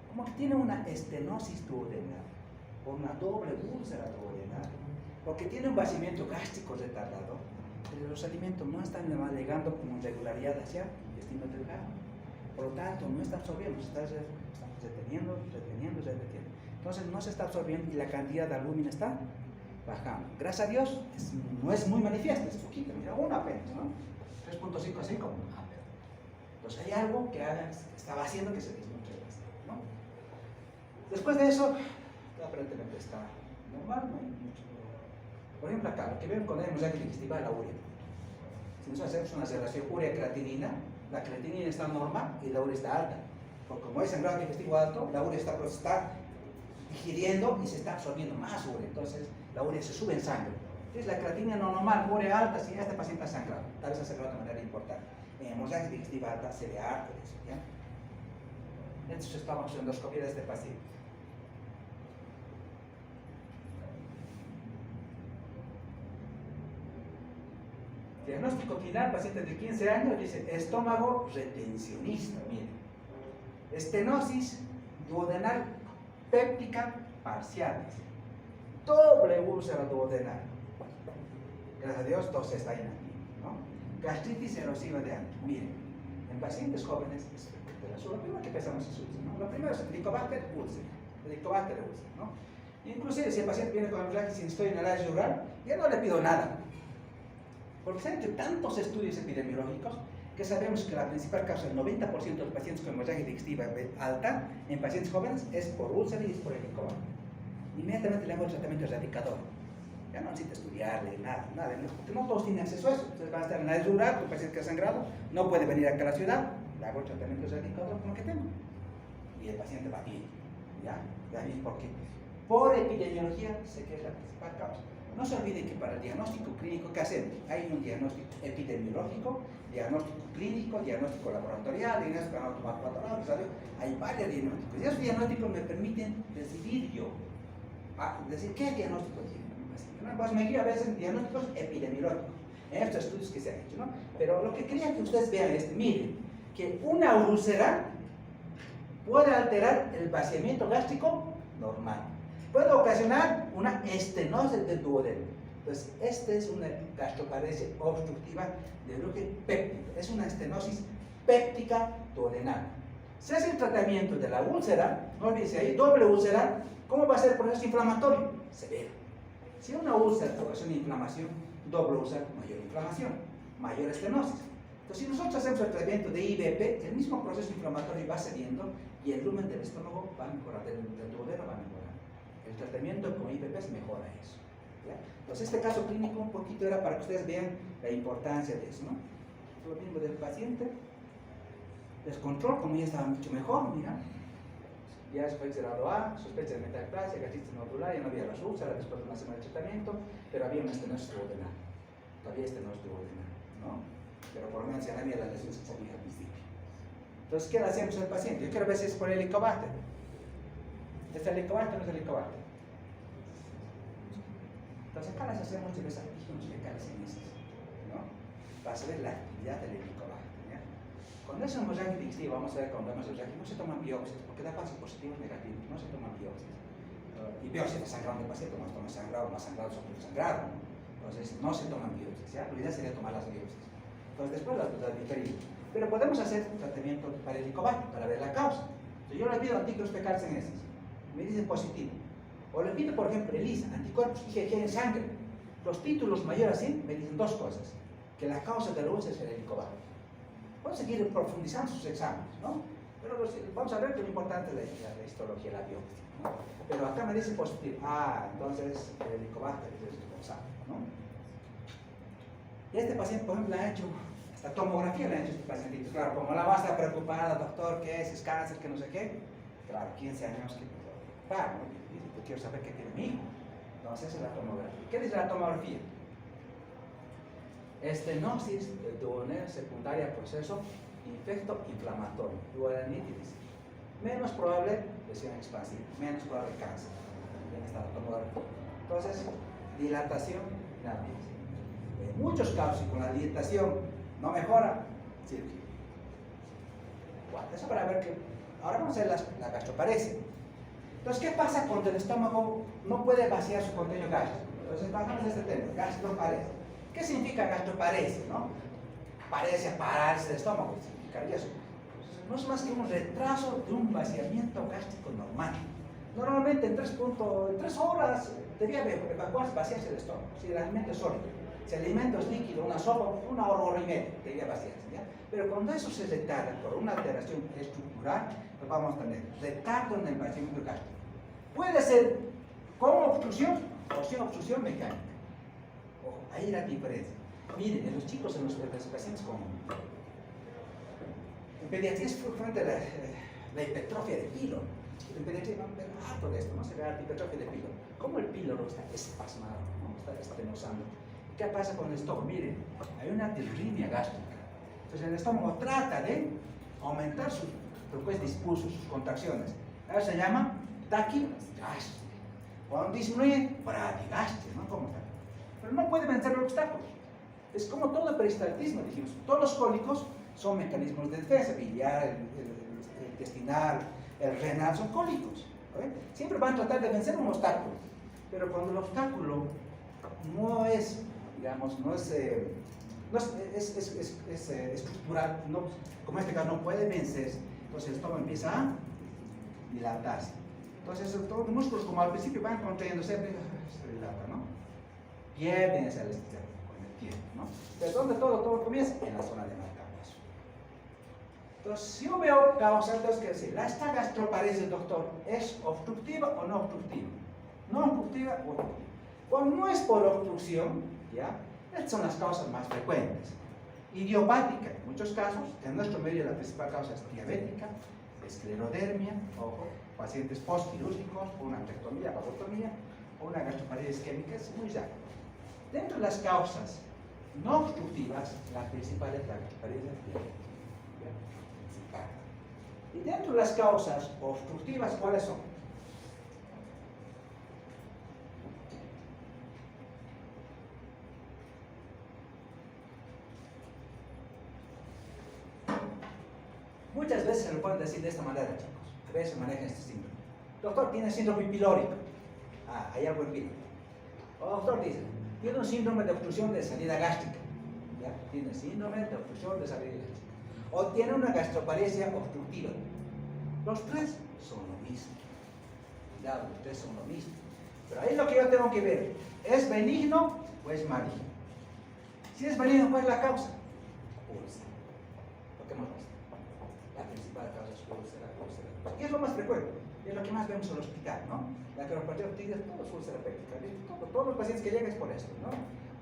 Speaker 1: como que tiene una estenosis duodenal, o una doble úlcera duodenal, porque tiene un vaciamiento gástrico retardado, pero los alimentos no están llegando con regularidad hacia el intestino delgado. Por lo tanto, no está absorbiendo, estamos reteniendo. Entonces no se está absorbiendo y la cantidad de albúmina está bajando. Gracias a Dios, no es muy manifiesto, es poquito, mira, uno apenas, ¿no? 3.5 así como, pero. Entonces hay algo que estaba haciendo que se disminuya bastante, ¿no? Después de eso, aparentemente está normal, no hay mucho. Por ejemplo, acá, lo que ven con el hemorragia digestiva, la urea. Si nosotros hacemos una relación urea-creatinina, la creatinina está normal y la urea está alta. Porque como es sangrado digestivo alto, la urea está digiriendo y se está absorbiendo más urea. Entonces, la urea se sube en sangre. Entonces, la creatinina no normal, urea alta, si este paciente ha sangrado, tal vez ha sangrado de manera importante. En hemorragia digestiva alta se ve harto de eso, ¿ya? Entonces, estamos en endoscopia de este paciente. Diagnóstico final, paciente de 15 años, dice estómago retencionista, miren. Estenosis duodenal péptica parcial, doble úlcera duodenal. Gracias a Dios, todo está inactivo, ¿no? Gastritis erosiva de ano, miren. En pacientes jóvenes, lo primero que pensamos es úlcera, ¿no? Lo primero es Helicobacter úlcera, Helicobacter úlcera, ¿no? Inclusive si el paciente viene con hemorragia sin estoy en el área rural, ya no le pido nada. Porque se han hecho tantos estudios epidemiológicos que sabemos que la principal causa del 90% de los pacientes con hemorragia digestiva alta en pacientes jóvenes es por úlcera y es por helicobacter. Inmediatamente le hago el tratamiento erradicador. Ya no necesita estudiarle, nada, porque no todos tienen acceso a eso. Entonces va a estar en la área rural, un paciente que ha sangrado, no puede venir acá a la ciudad, le hago el tratamiento erradicador con lo que tengo. Y el paciente va bien, ¿ya? ¿Por qué? Por epidemiología sé que es la principal causa. No se olvide que para el diagnóstico clínico, ¿qué hacemos? Hay un diagnóstico epidemiológico, diagnóstico clínico, diagnóstico laboratorial, diagnóstico patológico, hay varios diagnósticos. Y esos diagnósticos me permiten decidir yo, decir qué diagnóstico tiene. Pues me guío a veces en diagnósticos epidemiológicos, en estos estudios que se han hecho, ¿no? Pero lo que quería que ustedes vean es, miren, que una úlcera puede alterar el vaciamiento gástrico normal. Puede ocasionar una estenosis del duodeno. Entonces, esta es una gastroparesia obstructiva de origen péptico. Es una estenosis péptica duodenal. Si hace el tratamiento de la úlcera, no olvídese ahí, doble úlcera, ¿cómo va a ser el proceso inflamatorio? Severo. Si una úlcera ocasiona inflamación, doble úlcera, mayor inflamación, mayor estenosis. Entonces, si nosotros hacemos el tratamiento de IBP, el mismo proceso inflamatorio va cediendo y el lumen del estómago va a mejorar, del duodeno va a mejorar. El tratamiento con IPPs mejora eso, ¿ya? Entonces este caso clínico un poquito era para que ustedes vean la importancia de eso, ¿no? Lo mismo del paciente, descontrol, como ya estaba mucho mejor, mira, ya fue grado A, sospecha de metaplasia, gastritis nodular, ya no había las úlceras después de una semana de tratamiento, pero había una estenosis duodenal, todavía estenosis duodenal, ¿no? Pero por lo menos ya no había las lesiones que sabía al principio. Entonces, ¿qué le hacemos al paciente? Yo quiero ver si es por el helicobacter. ¿Es el helicobacter o no es el helicobacter? Entonces acá les hacemos los antígenos fecales cenizas, ¿no? Para saber la actividad del helicobacter, ¿ya? Cuando es hemorragia digestiva, vamos a ver cuando hemos hemorragia, no se toman biopsias, porque da falsos positivos negativos, no se toman biopsias. Y biopsias de sangrado del paciente, más toma sangrado, más sangrado sobre el sangrado, ¿no? Entonces no se toman biopsias, ¿ya? La idea sería tomar las biopsias. Entonces después las diferimos. Pero podemos hacer un tratamiento para el helicobacter, para ver la causa. Entonces, yo le pido antígenos fecales cenizas. Me dicen positivo. O le pido, por ejemplo, ELISA, anticuerpos IgG en sangre. Los títulos mayores así me dicen dos cosas: que la causa de la úlcera es el helicobacter. Puedo seguir profundizando sus exámenes, ¿no? Pero vamos a ver que lo importante es la histología, la biopsia, ¿no? Pero acá me dice positivo. Entonces el helicobacter es responsable, ¿no? Y este paciente, por ejemplo, le ha hecho la tomografía, le ha hecho este pacientito. Claro, como la va a estar preocupada, doctor, ¿qué es? ¿Es cáncer? ¿Qué no sé qué? Claro, 15 años que ¿no? Yo quiero saber qué tiene mi hijo. Entonces, esa es la tomografía. ¿Qué dice la tomografía? Estenosis del duodeno secundaria a proceso infecto-inflamatorio, duodenitis. Menos probable lesión expansiva, menos probable cáncer. Bien está la tomografía. Entonces, dilatación, nada más. En muchos casos, y con la dilatación no mejora, cirugía. Bueno, eso para ver que. Ahora vamos a ver la gastroparesia. Entonces, ¿qué pasa cuando el estómago no puede vaciar su contenido gástrico? Entonces, bajamos este tema, gastroparesia. ¿Qué significa gastroparesia, no? Paresia, pararse del estómago, significaría eso. No es más que un retraso de un vaciamiento gástrico normal. Normalmente en 3 horas debía evacuarse, vaciarse el estómago. Si el alimento es sólido, si el alimento es líquido, una sopa, 1 hora, 1 hora y media debía vaciarse. ¿Ya? Pero cuando eso se retarda por una alteración estructural, pues vamos a tener retardo en el vaciamiento gástrico. Puede ser con obstrucción o sin obstrucción mecánica. Ojo, ahí la diferencia. Miren, en los chicos, en los pacientes con en pediatría es frecuente la hipertrofia de píloro. En pediatría vamos a ver harto de esto, ¿no? Se ve la hipertrofia de píloro. ¿Cómo el píloro está espasmado, ¿no? Está estenosando? ¿Qué pasa con el estómago? Miren, hay una disritmia gástrica. Entonces el estómago trata de aumentar sus dispulsos, sus contracciones. Eso se llama taquigastria. Cuando disminuye, bradigastria, ¿no? ¿Cómo está? Pero no puede vencer los obstáculos. Es como todo el peristaltismo, dijimos. Todos los cólicos son mecanismos de defensa, biliar, el intestinal, el renal, son cólicos. ¿Okay? Siempre van a tratar de vencer un obstáculo. Pero cuando el obstáculo no es, digamos, es estructural, no, como en este caso no puede vencerse, entonces el estómago empieza a dilatarse. Entonces todos los músculos, como al principio van contrayéndose, se dilatan, ¿no? Pierden esa elasticidad con el tiempo, ¿no? Pero ¿dónde todo comienza? En la zona de marcapaso. Entonces, si yo veo causas, entonces quiero decir, ¿esta gastroparesia, doctor, es obstructiva o no obstructiva? No obstructiva o obstructiva. Cuando no es por obstrucción, ¿ya? Estas son las causas más frecuentes. Idiopática, en muchos casos, en nuestro medio la principal causa es diabética, esclerodermia, ojo, pacientes postquirúrgicos, una antectomía, vagotomía, o una gastroparesia isquémica, es muy raro. Dentro de las causas no obstructivas, la principal es la gastroparesia principal. Y dentro de las causas obstructivas, ¿cuáles son? Muchas veces se lo pueden decir de esta manera, chicos. A veces manejan este síndrome. Doctor, tiene síndrome pilórico. Ah, hay algo en píloro. O doctor dice, tiene un síndrome de obstrucción de salida gástrica. ¿Ya? Tiene síndrome de obstrucción de salida gástrica. O tiene una gastroparesia obstructiva. Los tres son lo mismo. Cuidado, los tres son lo mismo. Pero ahí es lo que yo tengo que ver. ¿Es benigno o es maligno? Si es benigno, ¿cuál es la causa? Úlcera. Lo que más pasa. La principal causa es úlcera. Y es lo más frecuente. Es lo que más vemos en el hospital, ¿no? La cardiopatia obstructiva, todo es úlcera péptica. Todos los pacientes que llegan es por esto, ¿no?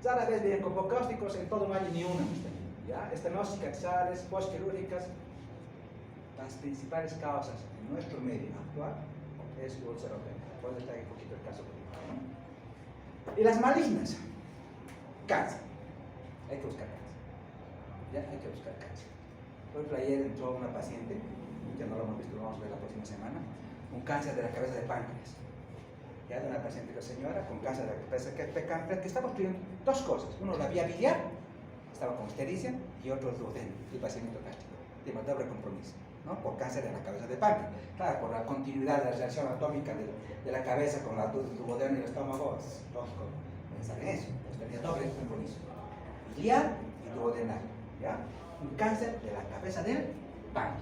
Speaker 1: Rara vez vienen con bocásticos, en todo no hay ni una. ¿Ya? Estenosis axiales, postquirúrgicas. Las principales causas en nuestro medio actual es úlcera péptica. Puede estar un poquito el caso, ¿no? Y las malignas, cáncer. Hay que buscar cáncer. ¿Ya? Hay que buscar cáncer. Por ejemplo, ayer entró una paciente, ya no lo hemos visto, lo vamos a ver la próxima semana, un cáncer de la cabeza de páncreas. Ya de una paciente, la señora, con cáncer de la cabeza de páncreas, que estaba obstruyendo dos cosas. Uno, la vía biliar, estaba con ictericia, y otro, el duodeno, el vaciamiento gástrico. Tenemos doble compromiso, ¿no? Por cáncer de la cabeza de páncreas. Claro, por la continuidad de la reacción anatómica de la cabeza con el duodeno y el estómago, es lógico pensar en eso. Pues tenía doble compromiso. Biliar y duodenal, ¿ya? Un cáncer de la cabeza del páncreas.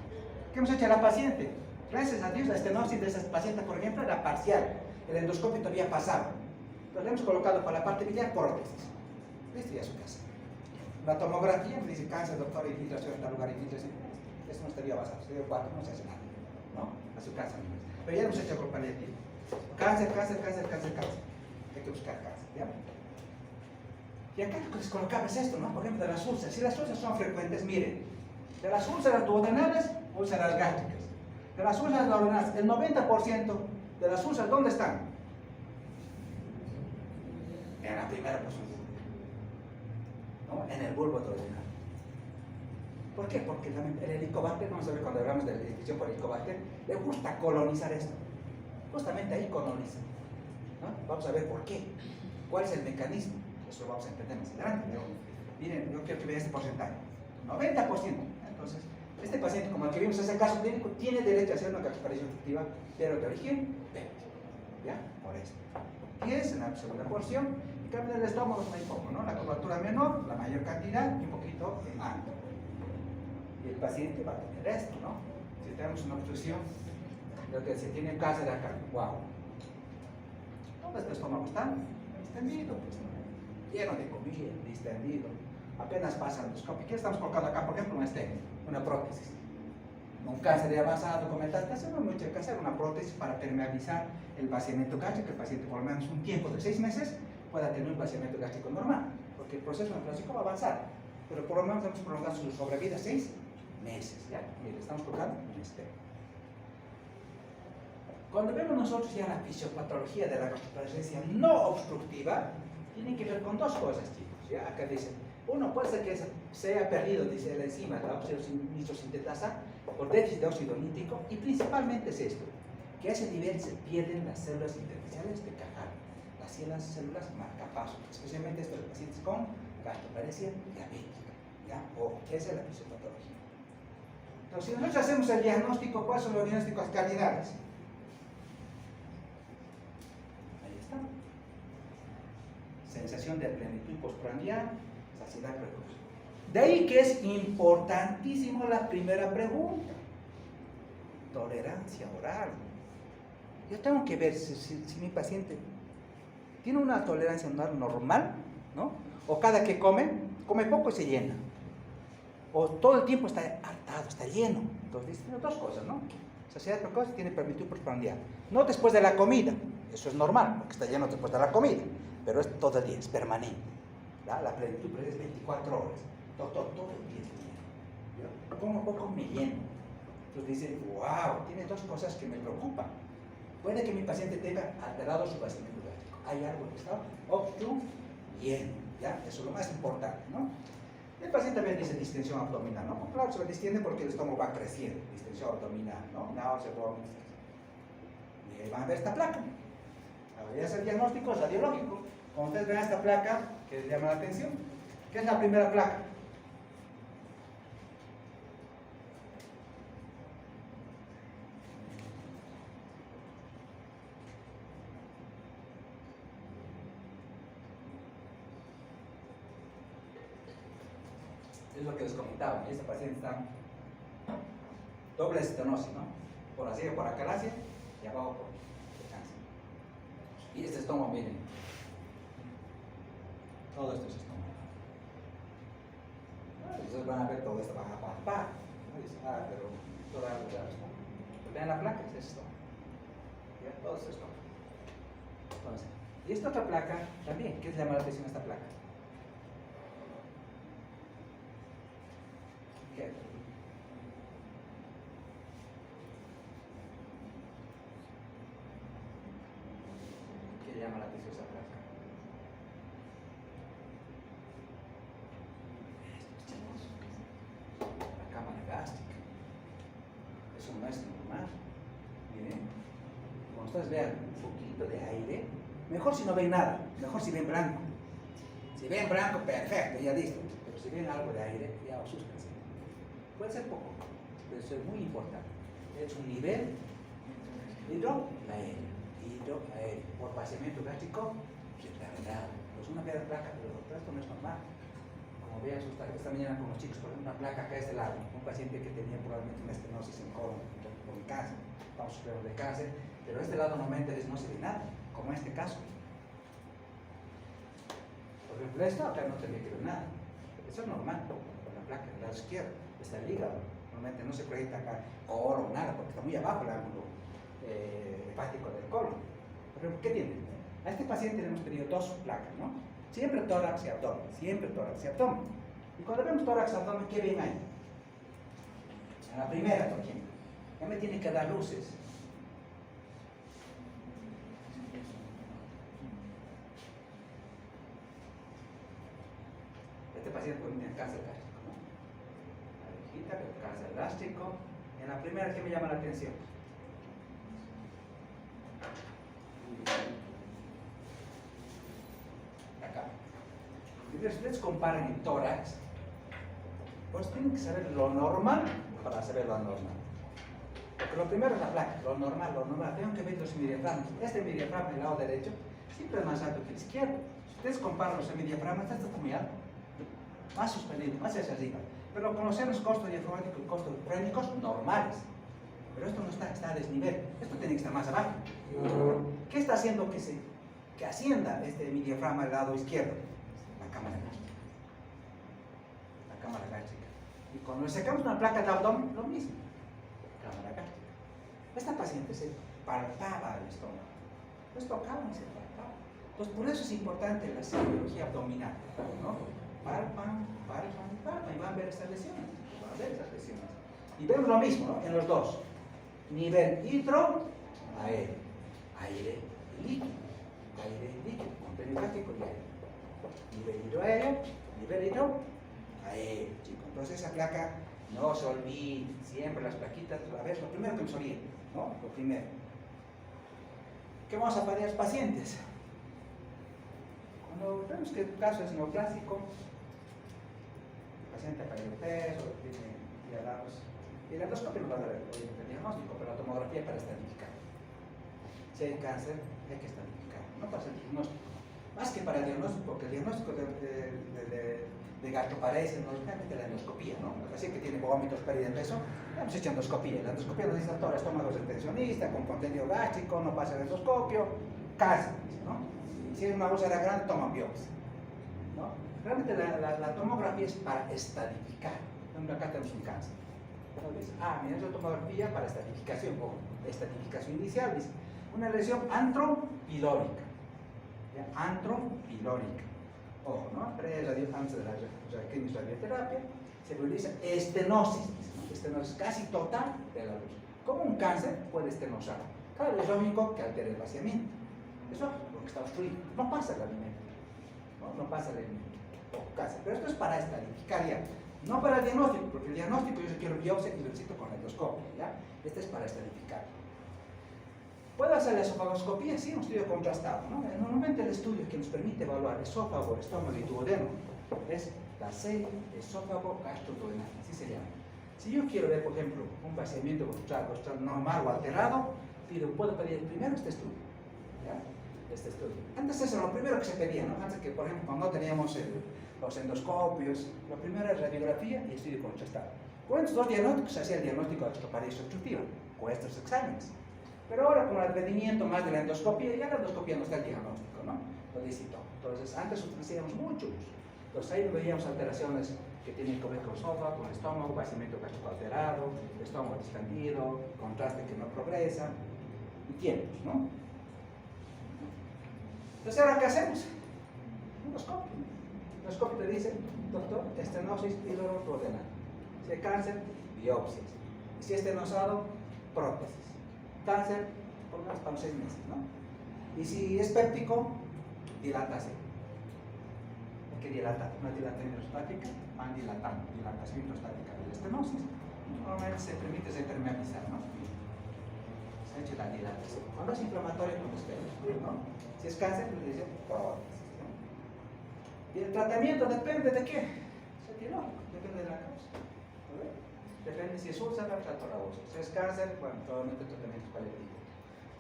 Speaker 1: ¿Qué hemos hecho a la paciente? Gracias a Dios, la estenosis de esa paciente, por ejemplo, era parcial. El endoscopio todavía pasaba. Entonces le hemos colocado para la parte biliar prótesis. Listo, ya a su casa. La tomografía me dice cáncer, doctor, infiltración en tal lugar, infiltración. Eso no estaría basado. Estaría 4, no se hace nada. ¿No? A su casa. Pero ya hemos hecho con paliativo. Cáncer. Hay que buscar cáncer. ¿Ya? Y acá lo que les colocaba es esto, ¿no? Por ejemplo, de las úlceras. Si las úlceras son frecuentes, miren. De las úlceras duodenales, úlceras gástricas. De las úlceras duodenales, el 90% de las úlceras, ¿dónde están? En la primera posición, ¿no? En el bulbo duodenal. ¿Por qué? Porque el helicobacter, vamos a ver cuando hablamos de la infección por helicobacter, le gusta colonizar esto. Justamente ahí coloniza, ¿no? Vamos a ver por qué. ¿Cuál es el mecanismo? Eso lo vamos a entender más adelante. Pero miren, yo quiero que vean este porcentaje. 90%. Entonces, este paciente, como el que vimos en ese caso clínico, tiene derecho a hacer una gastroparesia obstructiva, pero de origen péptica. ¿Ya? Por esto. 10 en la segunda porción. En cambio, en el estómago no hay poco, ¿no? La curvatura menor, la mayor cantidad y un poquito alto. Y el paciente va a tener esto, ¿no? Si tenemos una obstrucción Lo que si tiene cáncer acá, wow. ¿Dónde está el estómago? Está distendido, pues, ¿no? Lleno de comida, distendido. Apenas pasa el endoscopio. ¿Qué estamos colocando acá? Por ejemplo, una prótesis. Un cáncer de avanzado con metástasis, no hay mucho que hacer, una prótesis para permeabilizar el vaciamiento gástrico, que el paciente por lo menos un tiempo de 6 meses pueda tener un vaciamiento gástrico normal, porque el proceso nefrótico va a avanzar, pero por lo menos debemos prolongar su sobrevida 6 meses. ¿Ya? Mire, estamos colocando un espejo. Cuando vemos nosotros ya la fisiopatología de la gastroparesia no obstructiva, tiene que ver con dos cosas, chicos. ¿Ya? Acá dice, uno puede ser que se haya perdido, dice la enzima, la óxido nitrosintetasa, por déficit de óxido nítrico, y principalmente es esto, que a ese nivel se pierden las células intersticiales de Cajal, las células marcapasos, especialmente estos pacientes con gastroparesia diabética, ¿ya? O esa es la fisiopatología. Entonces, si nosotros hacemos el diagnóstico, ¿cuáles son los diagnósticos cardinales? Ahí está. Sensación de plenitud postprandial, saciedad precoz. De ahí que es importantísimo la primera pregunta. Tolerancia oral. Yo tengo que ver si mi paciente tiene una tolerancia oral normal, ¿no? O cada que come poco y se llena. O todo el tiempo está hartado, está lleno. Entonces, tiene dos cosas, ¿no? Saciedad precoz y tiene plenitud postprandial. No después de la comida, eso es normal, porque está lleno después de la comida, pero es todo el día, es permanente. La plenitud es 24 horas. Doctor, todo el día es lleno. Yo como poco me lleno. Entonces dice, wow, tiene dos cosas que me preocupan. Puede que mi paciente tenga alterado su vaciamiento gástrico. Hay algo que está obstruyendo, ¿ya? Eso es lo más importante, ¿no? El paciente también dice distensión abdominal, ¿no? Claro, se distiende porque el estómago va creciendo, distensión abdominal, ¿no? Náusea, vómitos. Y ahí van a ver esta placa. Ahora ya es el diagnóstico, es radiológico. Cuando ustedes vean esta placa, que les llama la atención, ¿qué es la primera placa? Es lo que les comentaba, este paciente está doble estenosis, ¿no? Por así por acalasia y abajo por cáncer. Y este estómago, miren, todo esto es estómago. Entonces van a ver todo esto, baja, pero toda la estómago. Vean la placa, es esto. ¿Ya? Todo es esto. Entonces, y esta otra placa también, ¿qué es llamar la atención a esta placa? ¿Qué? ¿Qué llama la atención a esa placa? La cámara gástrica. Eso no es normal. Miren, cuando ustedes vean un poquito de aire, mejor si no ven nada, mejor si ven blanco. Si ven blanco, perfecto, ya listo. Pero si ven algo de aire, ya asústense. Puede ser poco, pero eso es muy importante. Es un nivel hidroaéreo. Por vaciamiento gástrico retardado. Pues una piedra placa, pero esto no es normal. Como vean esta mañana con los chicos, por ejemplo, una placa acá de este lado, un paciente que tenía probablemente una estenosis en colon con cáncer, estamos sufriendo de cáncer, pero este lado normalmente no se ve nada, como en este caso. Por ejemplo, esto acá no tendría que ver nada. Eso es normal, con la placa del lado izquierdo. Está el hígado, normalmente no se proyecta acá colon, nada, porque está muy abajo el ángulo hepático del colon. Por ejemplo, ¿qué tiene? A este paciente le hemos tenido dos placas, ¿no? Siempre tórax y abdomen, siempre tórax y abdomen. Y cuando vemos tórax y abdomen, ¿qué ven ahí? En la primera, por ejemplo, ya me tiene que dar luces. Este paciente tiene cáncer gástrico, ¿no? La viejita, cáncer gástrico. En la primera, ¿qué me llama la atención? Acá. Si ustedes comparan el tórax, pues tienen que saber lo normal para saber lo anormal. Porque lo primero es la placa, lo normal. Tengo que ver los semidiafragmas. Este semidiafragma del lado derecho siempre es más alto que el izquierdo. Si ustedes comparan los semidiafragmas, este está muy alto, más suspendido, más hacia arriba. Pero conocemos costos diafragmáticos y costos frénicos normales. Pero esto no está, está a desnivel. Esto tiene que estar más abajo. ¿Qué está haciendo que ascienda mi diafragma al lado izquierdo? La cámara gástrica. La cámara gástrica. Y cuando le sacamos una placa de abdomen, lo mismo. Cámara gástrica. Esta paciente se palpaba el estómago. Pues tocaba y se palpaba. Entonces, por eso es importante la semiología abdominal, ¿no? Palpan, y van a ver estas lesiones. Van a ver estas lesiones. Y vemos lo mismo, ¿no? En los dos. Nivel hidro, aéreo. Aire y líquido. Aire y líquido. Contenido gástrico y aire. Nivel hidro aéreo, nivel hidro aéreo, chicos. Entonces esa placa, no se olvide, siempre las plaquitas, a ver, lo primero que nos orienta, ¿no? Lo primero. ¿Qué vamos a parir a los pacientes? Cuando vemos que el caso es neoplásico, el paciente ha perdido peso, tiene diálogos, y la endoscopia nos va a dar el diagnóstico, pero la tomografía para estadificar. Si hay cáncer, hay que estadificar, no para hacer diagnóstico. Más que para el diagnóstico, porque el diagnóstico de gastroparesia, normalmente la endoscopía, ¿no? Así que tiene vómitos, pérdida de peso, hemos hecho endoscopía. La endoscopía nos dice todo el estómago es tensionista, con contenido gástrico, no pasa el endoscopio, cáncer, ¿no? Y si es una úlcera grande, toma biopsia, ¿no? Realmente la tomografía es para estadificar. Acá tenemos un cáncer. Entonces, mira, es la tomografía para estadificación, o estadificación inicial, dice. Una lesión antropilórica. ¿Ya? Antropilórica. Ojo, ¿no? Antes de la quimioterapia se realiza estenosis, ¿no? Estenosis casi total de la luz. ¿Cómo un cáncer puede estenosar? Claro, es lógico que altere el vaciamiento. Eso es porque está obstruido. No pasa el alimento. No pasa el alimento. O cáncer. Pero esto es para estadificar ya. No para el diagnóstico, porque el diagnóstico yo quiero biopsia y lo necesito con la endoscopia, ¿ya? Este es para estadificar. ¿Puedo hacer la esofagoscopía? Sí, un estudio contrastado, ¿no? Normalmente el estudio que nos permite evaluar esófago, estómago y duodeno es la serie esófago-gastroduodenal, así se llama. Si yo quiero ver, por ejemplo, un vaciamiento costral normal o alterado, puedo pedir primero este estudio, ¿ya? Este estudio. Antes eso era lo primero que se pedía, ¿no? Antes que, por ejemplo, cuando no teníamos los endoscopios, lo primero es radiografía y estudio contrastado. Con estos dos diagnósticos se hacía el diagnóstico de gastroparesia obstructiva, con estos exámenes. Pero ahora con el advenimiento más de la endoscopia, ya la endoscopia no está el diagnóstico, ¿no? Lo dice todo. Entonces, antes utilizamos mucho uso. Entonces ahí veíamos alteraciones que tienen que ver con el esófago, con el estómago, vaciamiento gástrico alterado, estómago distendido, contraste que no progresa, y tiempos, ¿no? Entonces, ¿ahora qué hacemos? Endoscopio. Endoscopio te dice, doctor, estenosis hidroduodenal. Si hay cáncer, biopsias. Y si es estenosado, prótesis. Cáncer, por unos para 6 meses, ¿no? Y si es péptico, dilatación. Hay que dilatar, una dilatación hidrostática, van dilatando, dilatación hidrostática de la estenosis. Normalmente se permite permeabilizar, ¿no? Se ha hecho la dilatación. Cuando es inflamatorio, cuando es péptico, ¿no? Si es cáncer, le dicen prótesis, ¿no? Y el tratamiento depende de qué? Es etiológico, depende de la causa. Depende si es úlcera, trato la úlcera. Si es cáncer, bueno, probablemente tratamiento paliativo.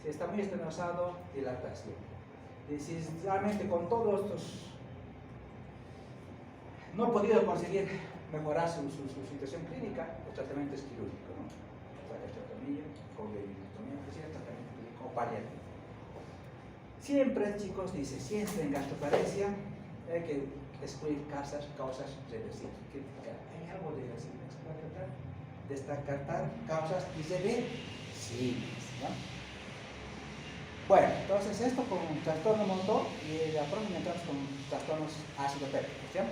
Speaker 1: Si está muy estenosado, dilatación. Y si realmente con todos estos no he podido conseguir mejorar su situación clínica, el tratamiento es quirúrgico, ¿no? Traqueotomía, con videotomía, es el tratamiento clínico paliativo. Siempre, chicos, dice, siempre en gastroparesia hay que descubrir causas reversibles. ¿Hay algo de reversible? Descartar causas irreversibles, ¿no? Bueno, entonces esto con un trastorno motor y la próxima entramos con trastornos ácido pépticos, ¿ya?